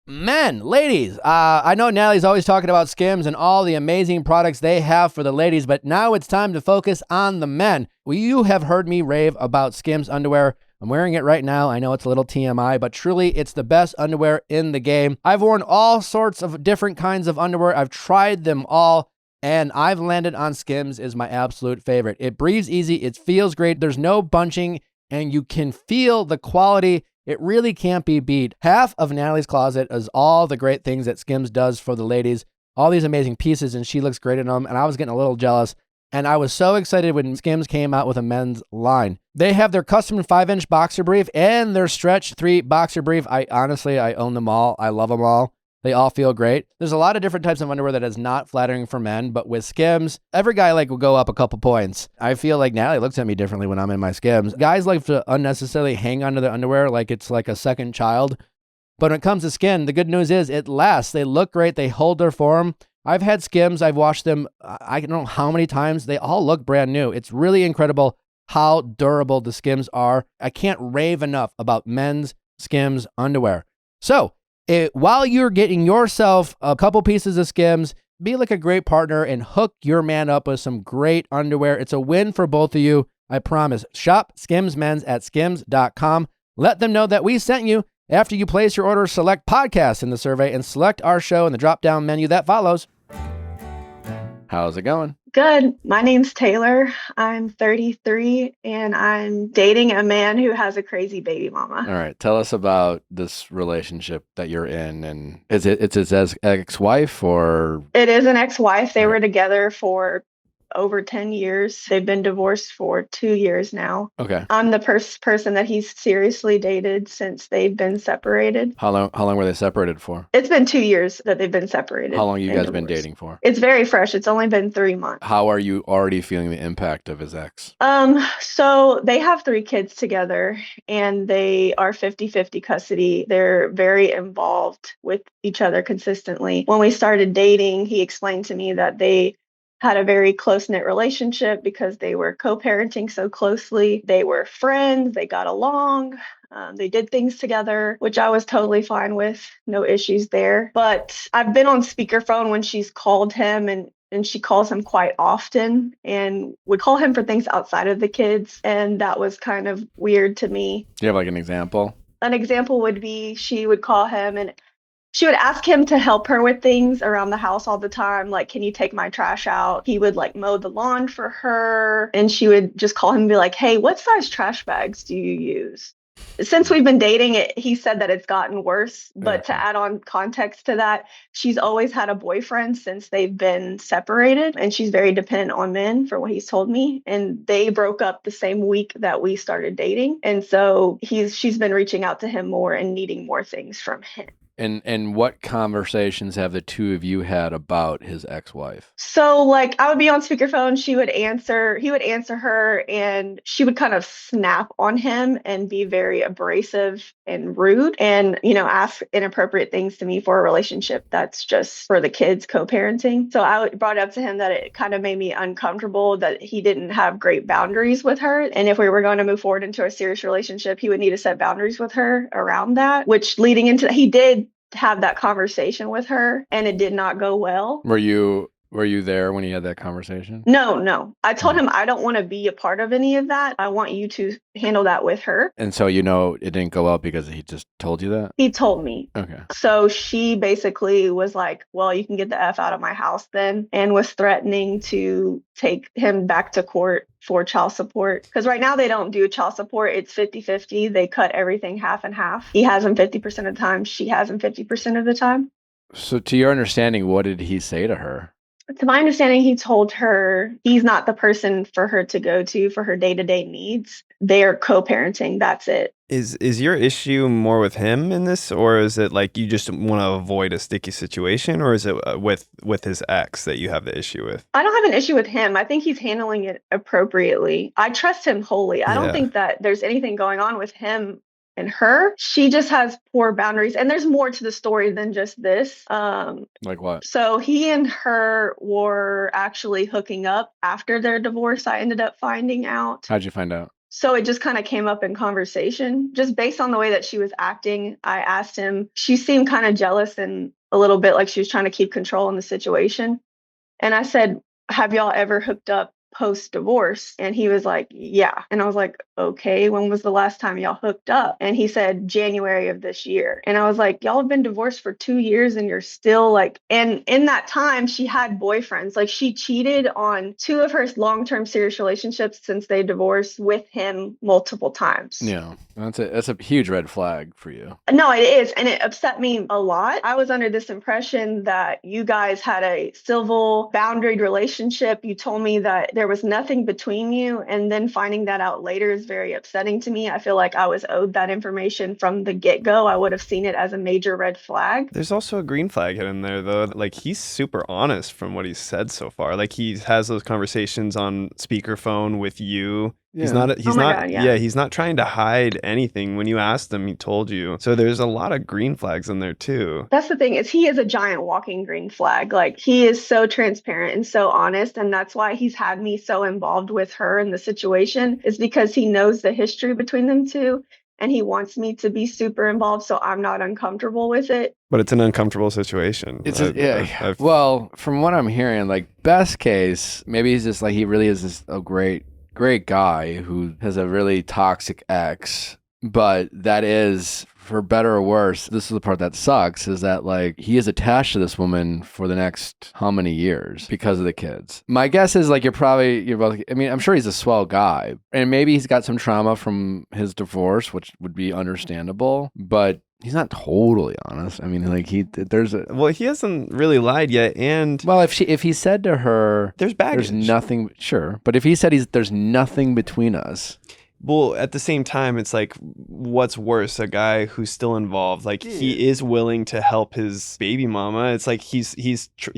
Men, ladies, I know Natalie's always talking about Skims and all the amazing products they have for the ladies, but now it's time to focus on the men. Well, you have heard me rave about Skims underwear. I'm wearing it right now. I know it's a little TMI, but truly it's the best underwear in the game. I've worn all sorts of different kinds of underwear. I've tried them all, and I've landed on Skims is my absolute favorite. It breathes easy. It feels great. There's no bunching, and you can feel the quality. It really can't be beat. Half of Natalie's closet is all the great things that Skims does for the ladies. All these amazing pieces, and she looks great in them, and I was getting a little jealous. And I was so excited when Skims came out with a men's line. They have their custom 5-inch boxer brief and their stretch 3 boxer brief. I own them all. I love them all. They all feel great. There's a lot of different types of underwear that is not flattering for men, but with Skims, every guy will go up a couple points. I feel like Natalie looks at me differently when I'm in my Skims. Guys like to unnecessarily hang onto their underwear like it's like a second child. But when it comes to skin, the good news is it lasts. They look great. They hold their form. I've had Skims. I've washed them. I don't know how many times. They all look brand new. It's really incredible how durable the Skims are. I can't rave enough about men's Skims underwear. So, while you're getting yourself a couple pieces of Skims, be like a great partner and hook your man up with some great underwear. It's a win for both of you. I promise. Shop Skims Men's at skims.com. Let them know that we sent you. After you place your order, select podcast in the survey and select our show in the drop-down menu that follows. How's it going? Good. My name's Taylor. I'm 33 and I'm dating a man who has a crazy baby mama. All right. Tell us about this relationship that you're in. And it's his ex-wife or? It is an ex-wife. They Okay. were together for over 10 years. They've been divorced for 2 years now. Okay. I'm the person that he's seriously dated since they've been separated. How long were they separated for? It's been 2 years that they've been separated. How long have you and guys been divorced. dating for? It's very fresh. It's only been 3 months. How are you already feeling the impact of his ex? So they have 3 kids together and they are 50-50 custody. They're very involved with each other consistently. When we started dating, he explained to me that they had a very close-knit relationship because they were co-parenting so closely. They were friends, they got along. They did things together, which I was totally fine with. No issues there. But I've been on speakerphone when she's called him and she calls him quite often and would call him for things outside of the kids. And that was kind of weird to me. Do you have like an example? An example would be she would call him and she would ask him to help her with things around the house all the time. Like, can you take my trash out? He would like mow the lawn for her. And she would just call him and be like, hey, what size trash bags do you use? Since we've been dating, he said that it's gotten worse. But to add on context to that, she's always had a boyfriend since they've been separated. And she's very dependent on men for what he's told me. And they broke up the same week that we started dating. And so she's been reaching out to him more and needing more things from him. And what conversations have the two of you had about his ex-wife? So like I would be on speakerphone, he would answer her and she would kind of snap on him and be very abrasive and rude and, ask inappropriate things to me for a relationship that's just for the kids co-parenting. So I brought it up to him that it kind of made me uncomfortable that he didn't have great boundaries with her. And if we were going to move forward into a serious relationship, he would need to set boundaries with her around that, which leading into he did have that conversation with her and it did not go well. Were you there when he had that conversation? No. I told him I don't want to be a part of any of that. I want you to handle that with her. And so it didn't go well because he just told you that? He told me. Okay. So she basically was like, well, you can get the F out of my house then, and was threatening to take him back to court for child support. Because right now they don't do child support. It's 50-50. They cut everything half and half. He has him 50% of the time. She has him 50% of the time. So to your understanding, what did he say to her? To my understanding, he told her he's not the person for her to go to for her day-to-day needs. They're co-parenting. That's it. Is your issue more with him in this, or is it like you just want to avoid a sticky situation, or is it with his ex that you have the issue with? I don't have an issue with him. I think he's handling it appropriately. I trust him wholly. I don't think that there's anything going on with him and her. She just has poor boundaries. And there's more to the story than just this. Like what? So he and her were actually hooking up after their divorce. I ended up finding out. How'd you find out? So it just kind of came up in conversation. Just based on the way that she was acting, I asked him, she seemed kind of jealous and a little bit like she was trying to keep control in the situation. And I said, have y'all ever hooked up post-divorce? And he was like, yeah. And I was like, okay, when was the last time y'all hooked up? And he said January of this year. And I was like, y'all have been divorced for 2 years and you're still like, and in that time she had boyfriends. Like she cheated on 2 of her long-term serious relationships since they divorced with him multiple times. Yeah, that's a huge red flag for you. No, it is. And it upset me a lot. I was under this impression that you guys had a civil boundaried relationship. You told me that there was nothing between you. And then finding that out later is very upsetting to me. I feel like I was owed that information from the get-go. I would have seen it as a major red flag. There's also a green flag hidden there, though. Like, he's super honest from what he's said so far. Like, he has those conversations on speakerphone with you. Yeah. He's not trying to hide anything. When you asked him, he told you. So there's a lot of green flags in there too. That's the thing, is he is a giant walking green flag. Like, he is so transparent and so honest, and that's why he's had me so involved with her in the situation, is because he knows the history between them two and he wants me to be super involved so I'm not uncomfortable with it. But it's an uncomfortable situation. Well, from what I'm hearing, like, best case, maybe he's just like, he really is a great guy who has a really toxic ex But that is, for better or worse, this is the part that sucks, is that like he is attached to this woman for the next how many years because of the kids. My guess is like you're both, I mean, I'm sure he's a swell guy and maybe he's got some trauma from his divorce, which would be understandable, but he's not totally honest. I mean, like well, he hasn't really lied yet. And well, if he said to her, there's baggage. There's nothing, sure. But if he said there's nothing between us. Well, at the same time, it's like, what's worse, a guy who's still involved? Like, he is willing to help his baby mama. It's like he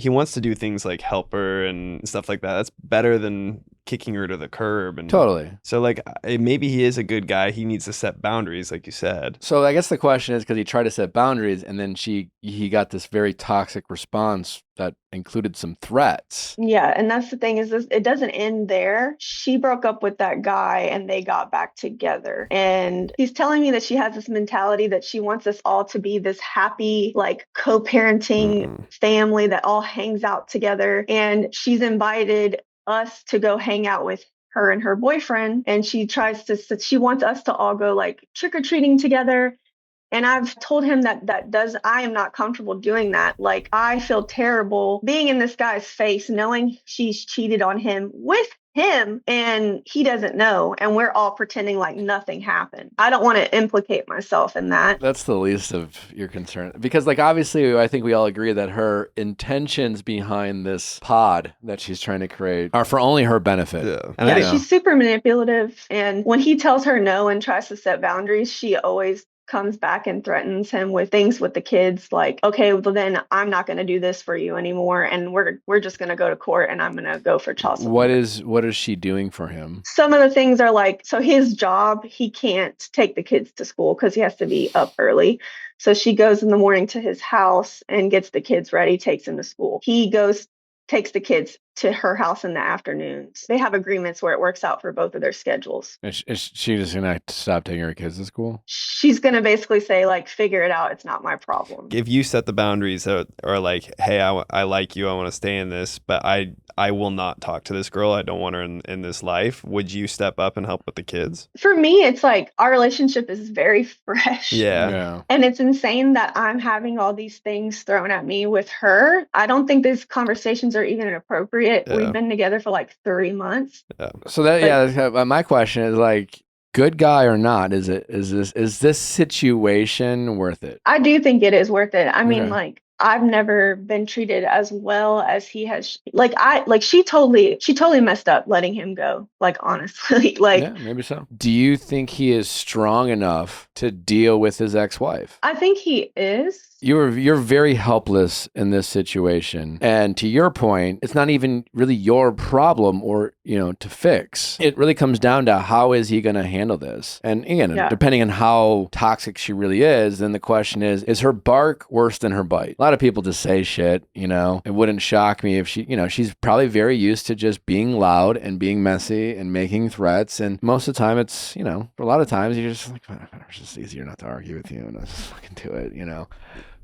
wants to do things like help her and stuff like that. That's better than kicking her to the curb. And totally. So, like, maybe he is a good guy. He needs to set boundaries, like you said. So I guess the question is because he tried to set boundaries, and then he got this very toxic response that included some threats. Yeah, and that's the thing is it doesn't end there. She broke up with that guy and they got back together. And he's telling me that she has this mentality that she wants us all to be this happy, like co-parenting family that all hangs out together. And she's invited us to go hang out with her and her boyfriend. And she wants us to all go like trick-or-treating together. And I've told him I am not comfortable doing that. Like, I feel terrible being in this guy's face, knowing she's cheated on him with him and he doesn't know. And we're all pretending like nothing happened. I don't want to implicate myself in that. That's the least of your concern. Because like, obviously, I think we all agree that her intentions behind this pod that she's trying to create are for only her benefit. Yeah. And she's super manipulative. And when he tells her no and tries to set boundaries, she always comes back and threatens him with things with the kids, like, okay, well then I'm not going to do this for you anymore, and we're just going to go to court, and I'm going to go for child support. What is she doing for him? Some of the things are like, so his job, he can't take the kids to school because he has to be up early. So she goes in the morning to his house and gets the kids ready, takes them to school. He takes the kids to her house in the afternoons. They have agreements where it works out for both of their schedules. Is she just going to stop taking her kids to school? She's going to basically say, like, figure it out. It's not my problem. If you set the boundaries or like, hey, I like you, I want to stay in this, but I will not talk to this girl. I don't want her in this life. Would you step up and help with the kids? For me, it's like our relationship is very fresh. Yeah. And it's insane that I'm having all these things thrown at me with her. I don't think these conversations are even appropriate. Yeah. We've been together for like 3 months. Yeah. So my question is like, good guy or not, is this situation worth it? I do think it is worth it. I mean, like, I've never been treated as well as he has. She totally messed up letting him go. Like, honestly, like, yeah, maybe so. Do you think he is strong enough to deal with his ex-wife? I think he is. You're very helpless in this situation. And to your point, it's not even really your problem or, to fix. It really comes down to how is he going to handle this? And again, depending on how toxic she really is, then the question is her bark worse than her bite? A lot of people just say shit, It wouldn't shock me if she's probably very used to just being loud and being messy and making threats. And most of the time it's, for a lot of times you're just like, it's just easier not to argue with you and I just fucking do it,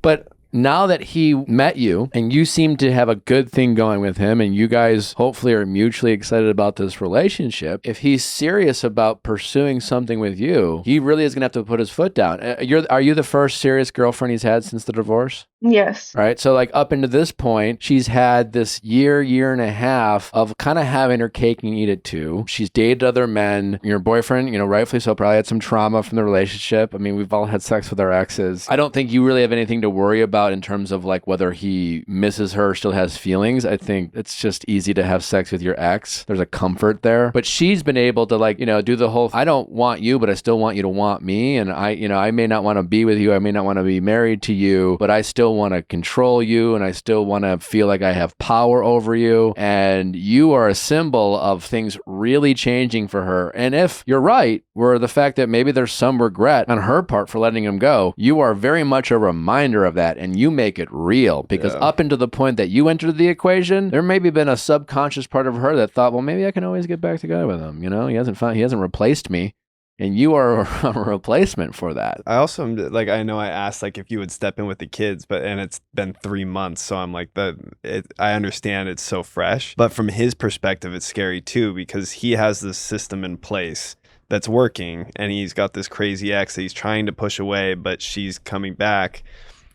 But now that he met you and you seem to have a good thing going with him and you guys hopefully are mutually excited about this relationship, if he's serious about pursuing something with you, he really is going to have to put his foot down. Are you the first serious girlfriend he's had since the divorce? Yes. Right. So like up into this point, she's had this year and a half of kind of having her cake and eat it too. She's dated other men. Your boyfriend, rightfully so, probably had some trauma from the relationship. I mean, we've all had sex with our exes. I don't think you really have anything to worry about in terms of like whether he misses her, still has feelings. I think it's just easy to have sex with your ex. There's a comfort there. But she's been able to like, do the whole, I don't want you, but I still want you to want me. And I may not want to be with you. I may not want to be married to you, but I still want to control you and I still want to feel like I have power over you. And you are a symbol of things really changing for her. And if you're right, where the fact that maybe there's some regret on her part for letting him go, you are very much a reminder of that and you make it real. Because up until the point that you entered the equation, there maybe been a subconscious part of her that thought, well, maybe I can always get back together with him. He hasn't replaced me. And you are a replacement for that. I also am like, I know I asked like if you would step in with the kids, and it's been 3 months. So I'm like, I understand it's so fresh, but from his perspective, it's scary too, because he has this system in place that's working, and he's got this crazy ex that he's trying to push away, but she's coming back.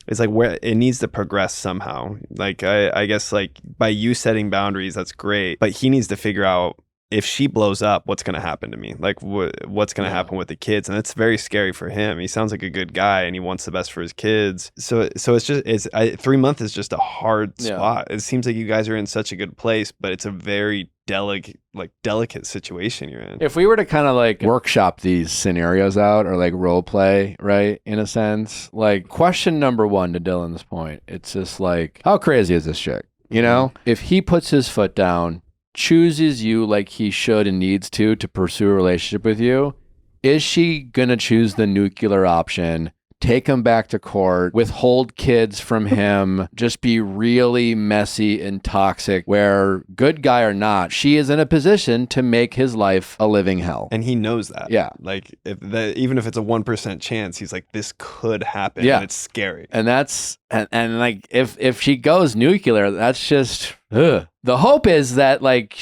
It's like where it needs to progress somehow. Like I guess like by you setting boundaries, that's great, but he needs to figure out if she blows up, what's going to happen to me? Like what's going to happen with the kids? And it's very scary for him. He sounds like a good guy and he wants the best for his kids. So it's just 3 months is just a hard spot. It seems like you guys are in such a good place, but it's a very delicate situation you're in. If we were to kind of like workshop these scenarios out or like role play, right, in a sense, like question number 1 to Dylan's point, it's just like, how crazy is this chick? You know, if he puts his foot down, chooses you like he should and needs to pursue a relationship with you, is she gonna choose the nuclear option, take him back to court, withhold kids from him, just be really messy and toxic, where good guy or not, she is in a position to make his life a living hell. And he knows that. Yeah. Like even if it's a 1% chance, he's like, this could happen. Yeah. And it's scary. And that's, and like, if she goes nuclear, that's just, ugh. The hope is that like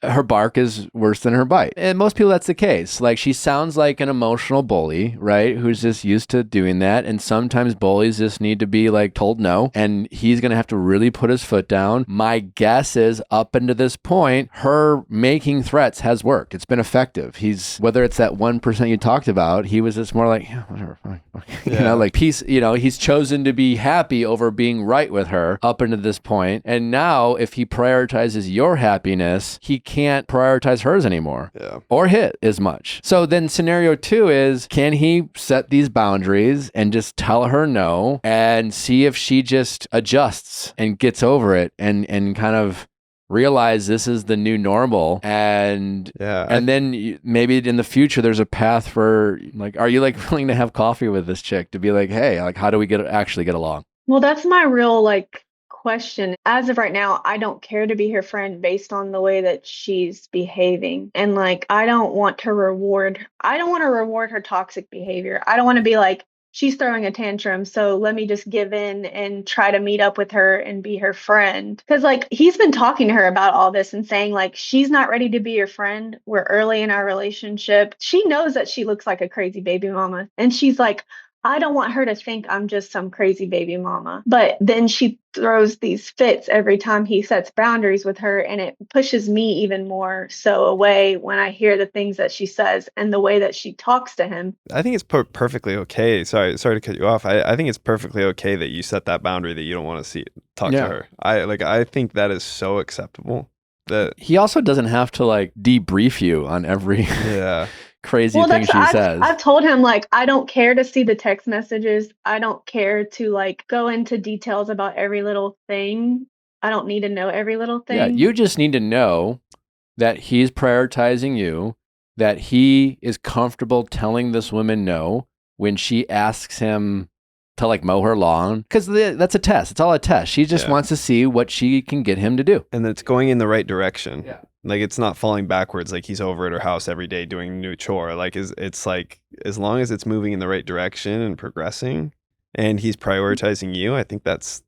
her bark is worse than her bite. And most people that's the case. Like she sounds like an emotional bully, right? Who's just used to doing that. And sometimes bullies just need to be like told no. And he's going to have to really put his foot down. My guess is up until this point, her making threats has worked. It's been effective. Whether it's that 1% you talked about, he was just more like, yeah, whatever, fine. You know, like peace, you know, he's chosen to be happy over being right with her up until this point. And now if he prioritizes your happiness, he can't prioritize hers anymore or hit as much. So then scenario 2 is, can he set these boundaries and just tell her no and see if she just adjusts and gets over it and kind of realize this is the new normal, and then maybe in the future there's a path for like, are you like willing to have coffee with this chick to be like, hey, like how do we actually get along? Well, that's my real like question. As of right now, I don't care to be her friend based on the way that she's behaving. And like I don't want to reward her toxic behavior. I don't want to be like, she's throwing a tantrum, so let me just give in and try to meet up with her and be her friend. Because like he's been talking to her about all this and saying like, she's not ready to be your friend. We're early in our relationship. She knows that she looks like a crazy baby mama. And she's like, I don't want her to think I'm just some crazy baby mama. But then she throws these fits every time he sets boundaries with her, and it pushes me even more so away when I hear the things that she says and the way that she talks to him. I think it's perfectly okay. Sorry to cut you off. I think it's perfectly okay that you set that boundary that you don't want to talk to her. I think that is so acceptable. That he also doesn't have to like debrief you on every crazy thing she says. I've told him like, I don't care to see the text messages. I don't care to like go into details about every little thing. I don't need to know every little thing. Yeah, you just need to know that he's prioritizing you, that he is comfortable telling this woman no when she asks him to like mow her lawn, because that's a test. It's all a test. She just wants to see what she can get him to do. And it's going in the right direction. Yeah. Like it's not falling backwards. Like he's over at her house every day doing a new chore. Like it's like, as long as it's moving in the right direction and progressing and he's prioritizing you, I think that's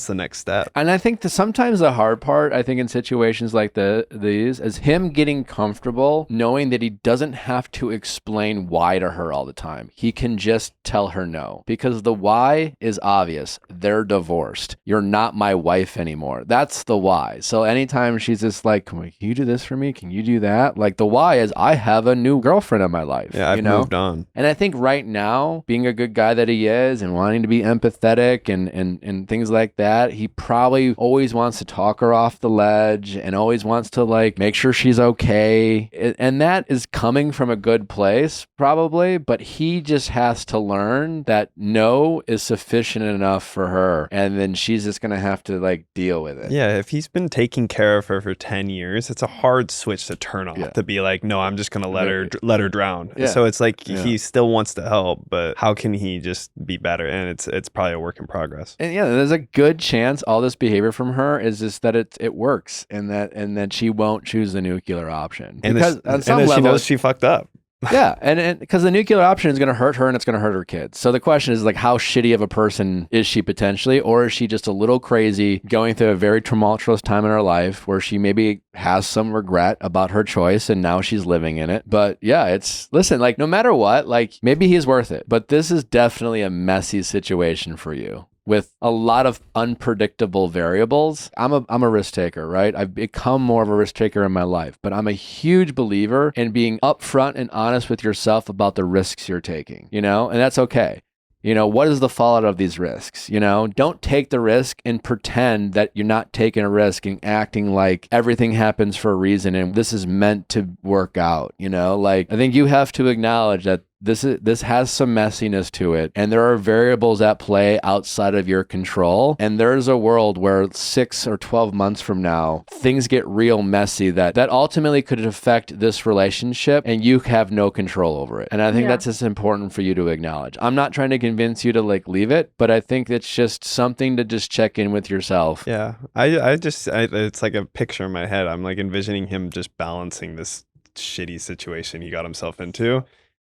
the next step. And I think sometimes the hard part, I think in situations like these, is him getting comfortable knowing that he doesn't have to explain why to her all the time. He can just tell her no, because the why is obvious. They're divorced. You're not my wife anymore. That's the why. So anytime she's just like, can you do this for me? Can you do that? Like the why is, I have a new girlfriend in my life. Yeah, I've moved on. And I think right now, being a good guy that he is and wanting to be empathetic and things like that, he probably always wants to talk her off the ledge and always wants to like make sure she's okay. And that is coming from a good place probably, but he just has to learn that no is sufficient enough for her, and then she's just gonna have to like deal with it. Yeah, if he's been taking care of her for 10 years, it's a hard switch to turn off, to be like, no, I'm just gonna let her drown. Yeah. So it's like he still wants to help, but how can he just be better? And it's probably a work in progress. And there's a good chance all this behavior from her is just that it works, and that she won't choose the nuclear option, And because on some level level she knows she fucked up. Yeah, and because the nuclear option is going to hurt her and it's going to hurt her kids. So the question is like, how shitty of a person is she potentially, or is she just a little crazy, going through a very tumultuous time in her life where she maybe has some regret about her choice and now she's living in it. But yeah, listen, like no matter what, like maybe he's worth it, but this is definitely a messy situation for you, with a lot of unpredictable variables. I'm a risk taker, right? I've become more of a risk taker in my life, but I'm a huge believer in being upfront and honest with yourself about the risks you're taking, and that's okay. What is the fallout of these risks? Don't take the risk and pretend that you're not taking a risk and acting like everything happens for a reason and this is meant to work out, Like, I think you have to acknowledge that this has some messiness to it, and there are variables at play outside of your control. And there's a world where 6 or 12 months from now, things get real messy that ultimately could affect this relationship, and you have no control over it. And I think that's just important for you to acknowledge. I'm not trying to convince you to like leave it, but I think it's just something to just check in with yourself. Yeah, it's like a picture in my head. I'm like envisioning him just balancing this shitty situation he got himself into.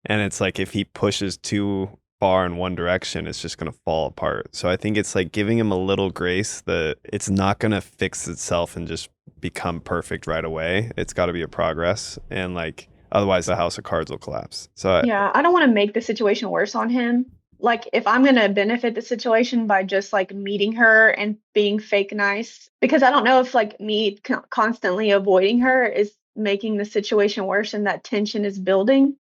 And it's like if he pushes too far in one direction, it's just going to fall apart. So I think it's like giving him a little grace that it's not going to fix itself and just become perfect right away. It's got to be a progress. And like, otherwise the house of cards will collapse. So I don't want to make the situation worse on him. Like if I'm going to benefit the situation by just like meeting her and being fake nice, because I don't know if like me constantly avoiding her is making the situation worse and that tension is building.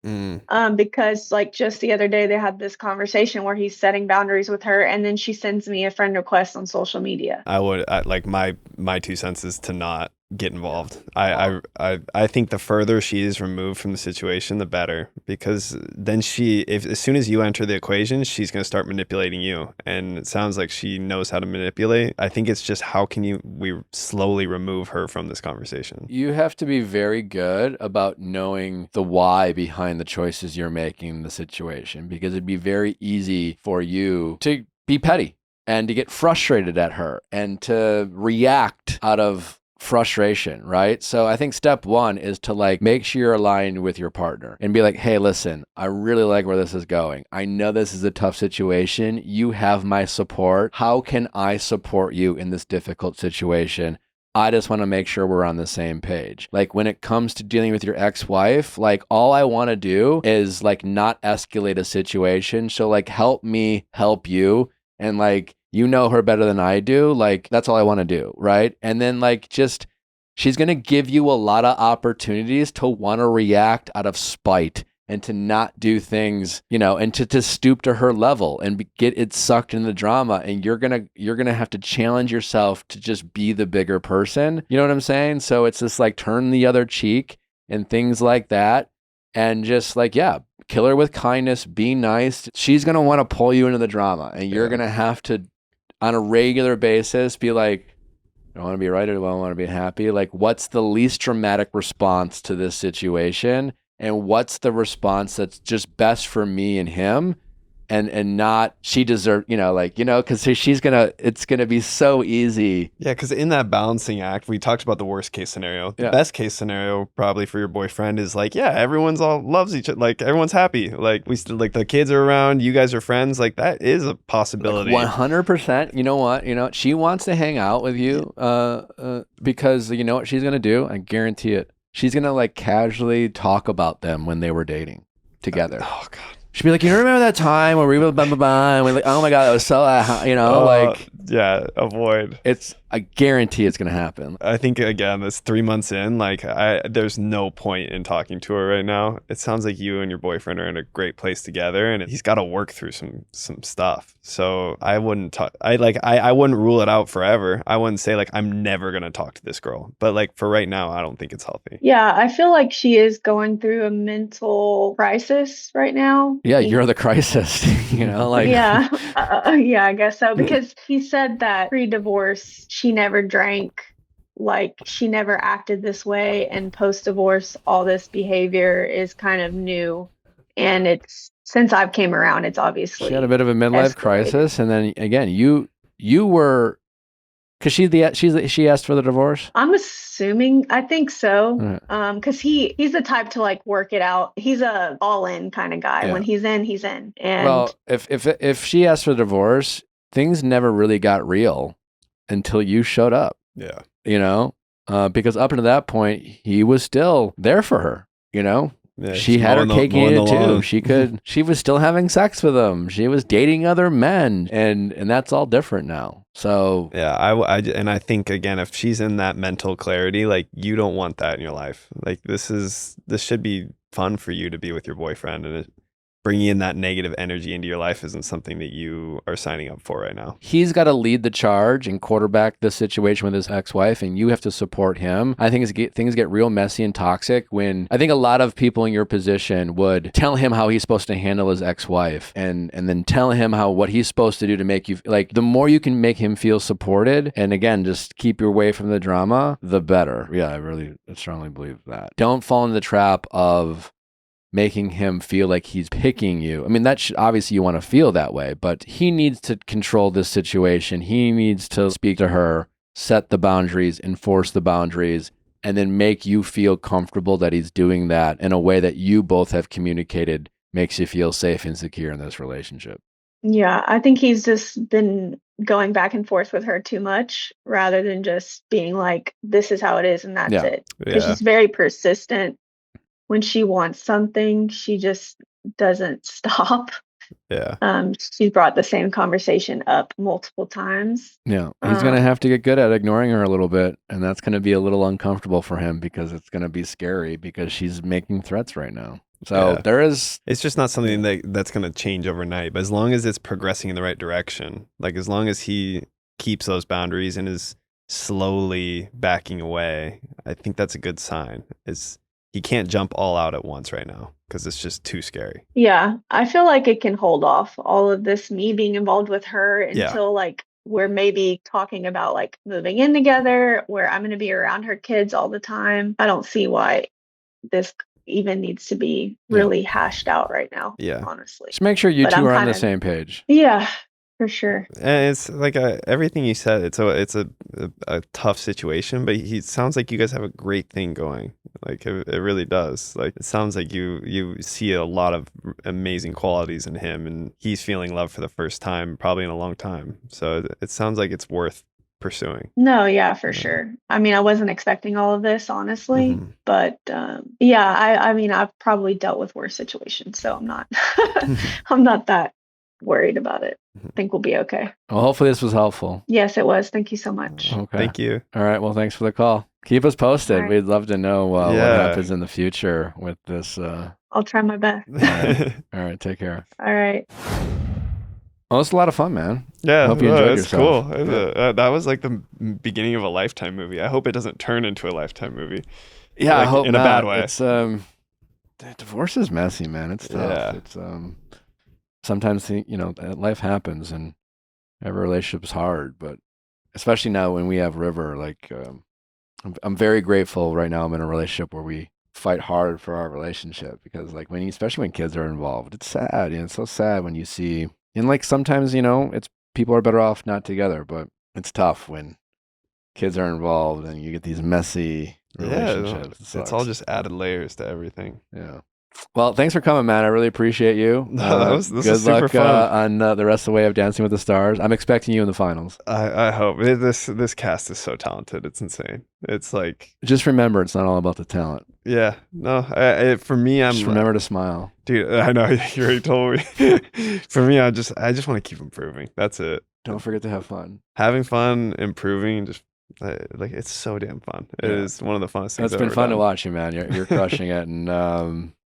Because like just the other day they had this conversation where he's setting boundaries with her and then she sends me a friend request on social media. Like my 2 cents is to not get involved. I think the further she is removed from the situation, the better, because then as soon as you enter the equation, she's going to start manipulating you, and it sounds like she knows how to manipulate. I think it's just how can we slowly remove her from this conversation? You have to be very good about knowing the why behind the choices you're making in the situation, because it'd be very easy for you to be petty and to get frustrated at her and to react out of frustration, right? So I think step one is to like make sure you're aligned with your partner and be like, hey, listen, I really like where this is going. I know this is a tough situation. You have my support. How can I support you in this difficult situation? I just want to make sure we're on the same page. Like when it comes to dealing with your ex-wife, like all I want to do is like not escalate a situation. So like help me help you. And like, you know her better than I do. Like, that's all I want to do. Right. And then like, she's going to give you a lot of opportunities to want to react out of spite and to not do things, and to stoop to her level and get it sucked into the drama. And you're going to have to challenge yourself to just be the bigger person. You know what I'm saying? So it's just like turn the other cheek and things like that. And just like, kill her with kindness, be nice. She's going to want to pull you into the drama, and you're going to have to, on a regular basis, be like, do I want to be right or do I want to be happy? Like, what's the least dramatic response to this situation? And what's the response that's just best for me and him? And not she deserves, because it's gonna be so easy. Yeah, because in that balancing act, we talked about the worst case scenario. The best case scenario probably for your boyfriend is like, everyone's all loves each other, like everyone's happy, like like the kids are around, you guys are friends, like that is a possibility. 100%. You know what? She wants to hang out with you, because you know what she's gonna do? I guarantee it. She's gonna like casually talk about them when they were dating together. Oh God. She'd be like, you remember that time where we were blah, blah, blah, and we're like, oh my God, that was so, avoid. I guarantee it's going to happen. I think, again, that's 3 months in. Like, there's no point in talking to her right now. It sounds like you and your boyfriend are in a great place together, and he's got to work through some stuff. So I wouldn't talk. I wouldn't rule it out forever. I wouldn't say like I'm never gonna talk to this girl. But like for right now, I don't think it's healthy. Yeah, I feel like she is going through a mental crisis right now. Yeah, you're the crisis. Yeah, I guess so. Because he said that pre-divorce, she never drank, like she never acted this way, and post-divorce, all this behavior is kind of new, and it's since I've came around, it's obviously she had a bit of a midlife crisis, and then again, you were Because she asked for the divorce. I'm assuming, I think so. Right. Because he's the type to like work it out. He's a all-in kind of guy. Yeah. When he's in, he's in. And Well, if she asked for the divorce, things never really got real until you showed up. Yeah. You know, because up until that point, he was still there for her. You know, Yeah, she had her cake and eat it too. She She was still having sex with him. She was dating other men, and that's all different now. So yeah, I think again, if she's in that mental clarity, like you don't want that in your life. Like this should be fun for you to be with your boyfriend, and bringing in that negative energy into your life isn't something that you are signing up for right now. he's got to lead the charge and quarterback this situation with his ex-wife, and you have to support him. I think things get real messy and toxic when I think a lot of people in your position would tell him how he's supposed to handle his ex-wife and then tell him what he's supposed to do to make you like. The more you can make him feel supported, and again, just keep your way from the drama, the better. Yeah, I really strongly believe that. Don't fall into the trap of making him feel like he's picking you. I mean, obviously you want to feel that way, but he needs to control this situation. He needs to speak to her, set the boundaries, enforce the boundaries, and then make you feel comfortable that he's doing that in a way that you both have communicated makes you feel safe and secure in this relationship. yeah, I think he's just been going back and forth with her too much rather than just being like, this is how it is and that's Yeah. it. Because Yeah. she's very persistent. When she wants something, she just doesn't stop. Yeah. She's brought the same conversation up multiple times. Yeah. He's going to have to get good at ignoring her a little bit, and that's going to be a little uncomfortable for him because it's going to be scary because she's making threats right now. So Yeah. it's just not something that's going to change overnight, but as long as it's progressing in the right direction, like as long as he keeps those boundaries and is slowly backing away, I think that's a good sign. He can't jump all out at once right now because it's just too scary. Yeah, I feel like it can hold off all of this, me being involved with her Yeah. until like we're maybe talking about like moving in together, where I'm going to be around her kids all the time. I don't see why this even needs to be really hashed out right now. Yeah. Honestly. just make sure you But two I'm are on the kinda- same page. Yeah, for sure. And it's like everything you said. It's a tough situation, but he sounds like you guys have a great thing going. Like it really does. Like it sounds like you see a lot of amazing qualities in him, and he's feeling love for the first time, probably in a long time. So it sounds like it's worth pursuing. No, yeah, for sure. I mean, I wasn't expecting all of this, honestly, Mhm. but yeah, I mean, I've probably dealt with worse situations, so I'm not, I'm not that worried about it. I think we'll be okay. Well, hopefully this was helpful. Yes, it was. Thank you so much. Okay. Thank you. All right. Well, thanks for the call. Keep us posted. All right. We'd love to know what Yeah. happens in the future with this. I'll try my best. All right. Take care. All right. Well, it's a lot of fun, man. Yeah, Hope you enjoyed it's yourself. cool. That was like the beginning of a Lifetime movie. I hope it doesn't turn into a Lifetime movie. Yeah, I Like, hope in a not. bad way. It's divorce is messy, man. It's tough. Yeah. It's sometimes life happens and every relationship's hard, but especially now when we have River, like I'm very grateful right now. I'm in a relationship where we fight hard for our relationship because like especially when kids are involved, it's sad. It's so sad when you see, and like sometimes, it's people are better off not together, but it's tough when kids are involved and you get these messy relationships. It It's all sucks. just added layers to everything. Yeah. Well, thanks for coming, man. I really appreciate you. No, this good is super luck fun. on the rest of the way of Dancing with the Stars. I'm expecting you in the finals. I hope this cast is so talented. It's insane. It's like, Just remember, it's not all about the talent. yeah, no. For me, I'm Just remember to smile. dude. I know you already told me. For me, I just want to keep improving. That's it. Don't forget to have fun. Having fun, improving, just like it's so damn fun. It Yeah. is one of the funnest things. It's I've been ever fun to done. watch you, man. You're crushing it, and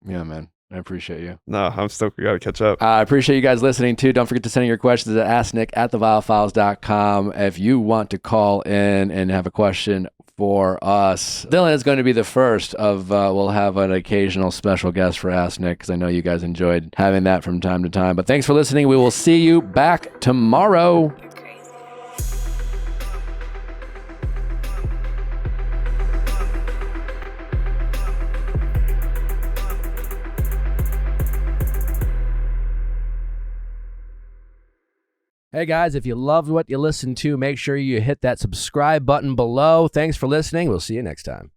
yeah, man. I appreciate you. No, I'm stoked. We got to catch up. I appreciate you guys listening too. Don't forget to send in your questions at asknick@theviallfiles.com. If you want to call in and have a question for us, Dylan is going to be the first of, we'll have an occasional special guest for Ask Nick because I know you guys enjoyed having that from time to time. But thanks for listening. We will see you back tomorrow. Hey guys, if you loved what you listened to, make sure you hit that subscribe button below. Thanks for listening. We'll see you next time.